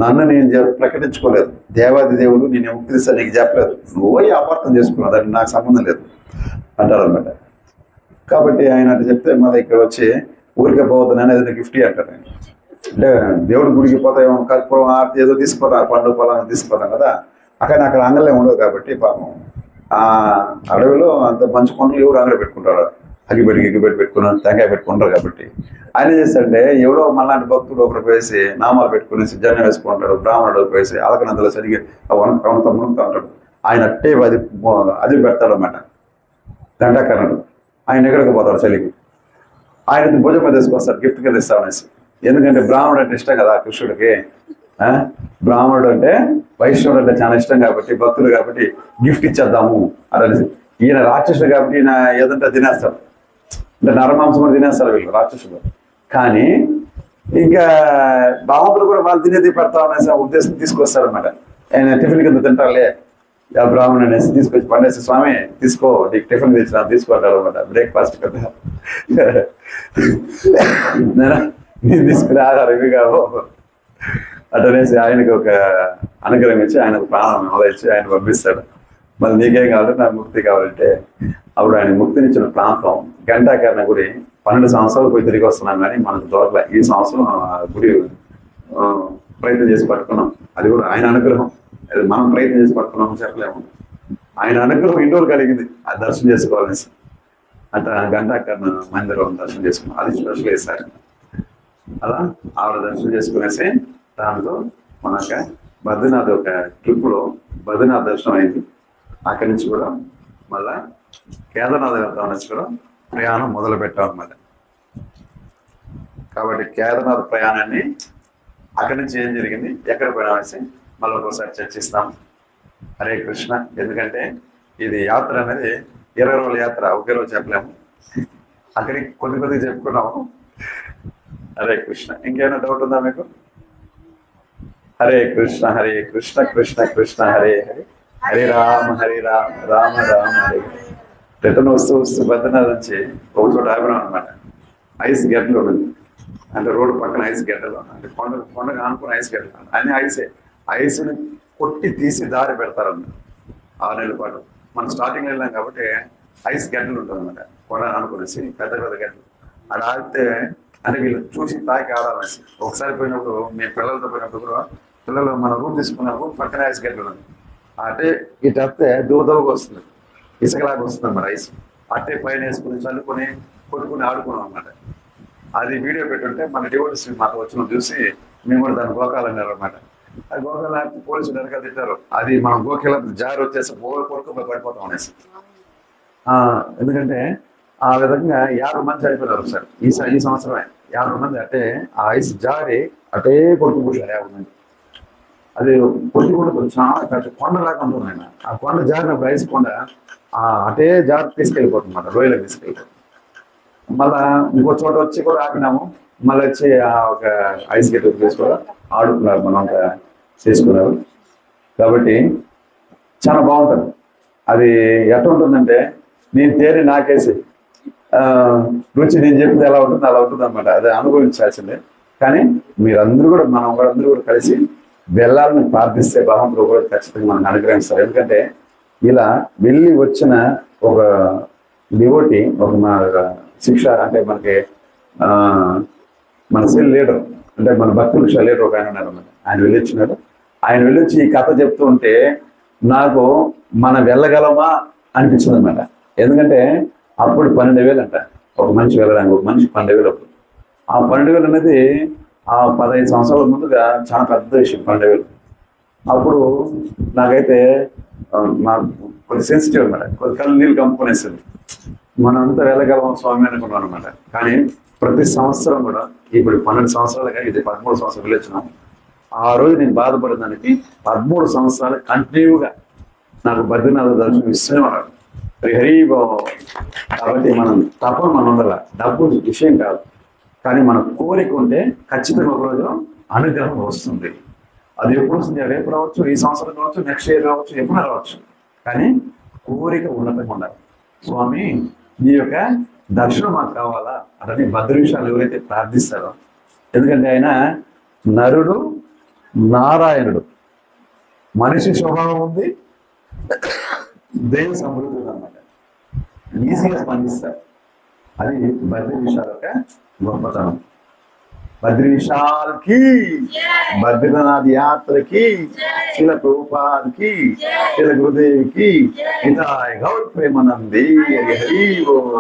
నన్ను నేను ప్రకటించుకోలేదు, దేవాది దేవుడు నేను ముక్తిస్తా నీకు చెప్పలేదు, నువ్వు అపార్థం చేసుకున్నావు, దానికి నాకు సంబంధం లేదు అంటారు అనమాట. కాబట్టి ఆయన అంటే చెప్తే మళ్ళీ ఇక్కడ వచ్చి ఊరికే పోవద్దు అనేది గిఫ్ట్ అంటారు. ఆయన అంటే దేవుడి గుడికి పోతాం, కర్పూరం ఆర్తి ఏదో తీసుకుపోతాం, పండు పొలాన్ని తీసుకుపోతాం కదా, అక్కడ అంగలే ఉండవు. కాబట్టి పాపం ఆ అడవిలో అంత మంచి కొండలు ఎవరు అంగడి పెట్టుకుంటారు, గిగ్గిపెట్టి పెట్టుకున్నారు, టెంకాయ పెట్టుకుంటారు. కాబట్టి ఆయన చేస్తాడంటే ఎవడో మళ్ళాంటి భక్తుడు ఒకరికి వేసి నామాలు పెట్టుకునేసి జన్మ వేసుకుంటాడు, బ్రాహ్మణుడు వేసి అలకనంతలో సరిగ్గా కొంత మునుగుతూ ఉంటాడు. ఆయన అట్టే అది పెడతాడు అన్నమాట. గంటాకర్ణుడు ఆయన ఎక్కడికి పోతాడు చలికి, ఆయన భుజం మీద తీసుకొస్తాడు గిఫ్ట్ కింద ఇస్తామనేసి. ఎందుకంటే బ్రాహ్మణుడు అంటే ఇష్టం కదా కృష్ణుడికి. బ్రాహ్మణుడు అంటే వైష్ణవుడు అంటే చాలా ఇష్టం కాబట్టి, భక్తుడు కాబట్టి గిఫ్ట్ ఇచ్చేద్దాము అని. ఈయన రాక్షసుడు కాబట్టి ఈయన ఏదంటే తినేస్తాడు, అంటే నరమాంసం కూడా తినేస్తారు వీళ్ళు రాక్షసుడు. కానీ ఇంకా భగవంతుడు కూడా వాళ్ళు తినేది పెడతాం అనేసి ఉద్దేశం తీసుకొస్తాడు అనమాట. ఆయన టిఫిన్ కింద తింటారులే బ్రాహ్మణుడు అనేసి తీసుకొచ్చి పండేసి స్వామి తీసుకో నీకు టిఫిన్ తెచ్చిన తీసుకుంటారు అనమాట. బ్రేక్ఫాస్ట్ కదా నేను తీసుకునే ఆధారం ఇవి కావు అటనేసి ఆయనకు ఒక అనుగ్రహం ఇచ్చి ఆయనకు ప్రాణం మొదలచ్చి ఆయన పంపిస్తాడు. మళ్ళీ నీకేం కావాలంటే నాకు ముక్తి కావాలంటే అప్పుడు ఆయన ముక్తినిచ్చిన ప్రాంతం గంటాకర్ణ గుడి. 12 సంవత్సరాలు పోయి తిరిగి వస్తున్నాం, కానీ మనకు దొరకలే. ఈ సంవత్సరం గుడి ప్రయత్నం చేసి పట్టుకున్నాం. అది కూడా ఆయన అనుగ్రహం, అది మనం ప్రయత్నం చేసి పట్టుకున్నాం చెప్పలేము. ఆయన అనుగ్రహం ఇండోర్ కలిగింది అది దర్శనం చేసుకోవాలనేసి. అట్లా గంటాకర్ణ మందిరం దర్శనం చేసుకున్నాం. అది స్పెషల్ వేశారు. అలా ఆవిడ దర్శనం చేసుకునేసి దాంట్లో మనక బద్రీనాథ్ ఒక ట్రిప్లో బద్రీనాథ్ దర్శనం అయింది. అక్కడి నుంచి కూడా మళ్ళా కేదార్నాథ్ వెళ్తాం అనేసి కూడా ప్రయాణం మొదలు పెట్టాం అన్నమాట. కాబట్టి కేదార్నాథ్ ప్రయాణాన్ని అక్కడి నుంచి ఏం జరిగింది, ఎక్కడ పోయినా అనేసి మళ్ళీ ఒకసారి చర్చిస్తాం. హరే కృష్ణ. ఎందుకంటే ఇది యాత్ర అనేది 20 రోజుల యాత్ర, ఒకే రోజు చెప్పలేము. అక్కడికి కొద్ది చెప్పుకున్నాము. హరే కృష్ణ. ఇంకేమైనా డౌట్ ఉందా మీకు? హరే కృష్ణ హరే కృష్ణ కృష్ణ కృష్ణ హరే హరే, హరే రామ రామ రామ హరే. రిటర్న్ వస్తూ బద్రీనాథ్ నుంచి ఒక చోట ఆగినాం అనమాట. ఐస్ గడ్డలు ఉన్నది, అంటే రోడ్డు పక్కన ఐస్ గడ్డలు, అంటే కొండగా అనుకున్న ఐస్ గడ్డలు అన్ని ఐస్ని కొట్టి తీసి దారి పెడతారన్నమాట. 6 నెలల పాటు మనం స్టార్టింగ్ వెళ్ళాం కాబట్టి ఐస్ గడ్డలు ఉంటుంది అనమాట. కొండ అనుకునేసి పెద్ద గడ్డలు అక్కడ ఆగితే అంటే వీళ్ళు చూసి తాకి ఆడాలనేసి. ఒకసారి పోయినప్పుడు మేము పిల్లలతో పోయినప్పుడు కూడా పిల్లలు మన రూమ్ తీసుకున్నప్పుడు పక్కన ఐస్ గడ్డలు ఉంది. అంటే ఇటు వస్తే దూరదూరగా వస్తుంది, ఇసుకలాగా వస్తుంది అన్నమాట ఐస్. అట్టే పైన వేసుకుని చల్లుకొని కొట్టుకుని ఆడుకున్నాం అన్నమాట. అది వీడియో పెట్టుంటే మన డివోటీస్ మాకు వచ్చిన చూసి మేము కూడా దాన్ని గోకాలన్నారు అనమాట. అది గోకాల పోలీసులు వెనకాల తిట్టారు. అది మనం గోకేలా జారి వచ్చేసి కొడుకు పడిపోతాం అనేసి. ఎందుకంటే ఆ విధంగా 50 మంది చనిపోయినారు సార్ ఈ సంవత్సరమే. 50 మంది అంటే ఆ ఐస్ జారి అటే కొడుకు కూర్చారు 50 మంది. అది కొట్టుకుంటూ చాలా పెద్ద కొండలాగా ఉంటుంది ఆయన. ఆ కొండ జారినప్పుడు ఐస్ కొండ అటే జారి తీసుకెళ్ళిపోతుంది అన్నమాట, లోయలోకి తీసుకెళ్ళిపోతుంది. మళ్ళా ఇంకో చోట వచ్చి కూడా ఆపినాము. మళ్ళీ వచ్చి ఒక ఐస్ గేట్ తీసుకొని ఆడుకున్నారు, మనం అంతా చేసుకున్నారు. కాబట్టి చాలా బాగుంటుంది. అది ఎట్లా ఉంటుందంటే నేను తేరి నాకేసి రుచి నేను చెప్తే ఎలా ఉంటుంది అలా ఉంటుంది అనమాట. అది అనుభవించాల్సిందే. కానీ మీరందరూ కూడా మనం అందరూ కూడా కలిసి వెళ్ళాలని ప్రార్థిస్తే భగవంతుడు కూడా ఖచ్చితంగా మనకు అనుగ్రహిస్తారు. ఎందుకంటే ఇలా వెళ్ళి వచ్చిన ఒక డివోటీ, ఒక మన శిక్ష అంటే మనకి మన సెల్ లీడర్ అంటే మన భక్తుల లీడర్ ఒక ఆయన ఉన్నారు అన్నమాట. ఆయన వెళ్ళొచ్చినాడు. ఆయన వెళ్ళొచ్చి ఈ కథ చెప్తూ ఉంటే నాకు మనం వెళ్ళగలమా అనిపించింది అనమాట. ఎందుకంటే అప్పుడు 12,000 అంట ఒక మనిషి వెళ్ళడానికి, ఒక మనిషి 12,000 అప్పుడు. ఆ 12,000 అనేది ఆ 15 సంవత్సరాల ముందుగా చాలా పెద్ద విషయం 12,000. అప్పుడు నాకైతే కొద్ది సెన్సిటివ్ అనమాట, కొద్ది కళ్ళు నీళ్ళు కంపుకునేస్తుంది. మనం అంతా వెళ్ళగలం స్వామి అనుకున్నాం అనమాట. కానీ ప్రతి సంవత్సరం కూడా ఇప్పుడు 12 సంవత్సరాలుగా ఇది 13 సంవత్సరాలు వెళ్ళొచ్చినాం. ఆ రోజు నేను బాధపడిన దానికి 13 సంవత్సరాలు కంటిన్యూగా నాకు బద్రీనాథ్ దర్శనం ఇస్తూనే ఉన్నాడు. హరిబాబు. కాబట్టి మనం తప్పని మన ఉండాల, డబ్బు విషయం కాదు. కానీ మన కోరిక ఉంటే ఖచ్చితంగా ఒకరోజు అనుగ్రహం వస్తుంది. అది ఎప్పుడు వస్తుంది? రేపు రావచ్చు, ఈ సంవత్సరం కావచ్చు, నెక్స్ట్ ఇయర్ రావచ్చు, ఎప్పుడు రావచ్చు. కానీ కోరిక ఉన్నతంగా ఉండాలి. స్వామి నీ యొక్క దర్శనం మాకు కావాలా అతని భద్రవిషయాలు ఎవరైతే ప్రార్థిస్తారో, ఎందుకంటే ఆయన నరుడు నారాయణుడు, మనిషి స్వభావం ఉంది, దైవ సమృద్ధి అనమాట. ఈజీగా స్పందిస్తారు. అది బద్రీ విశాల్ యొక్క గొప్పతనం. బద్రీ విశాల్ కి, బద్రీనాథ్ యాత్రకి, శిల ప్రభుపాద్కి, శిల గురుదేవికి, హితాయ గౌర్ ప్రేమానందే. హరి ఓం.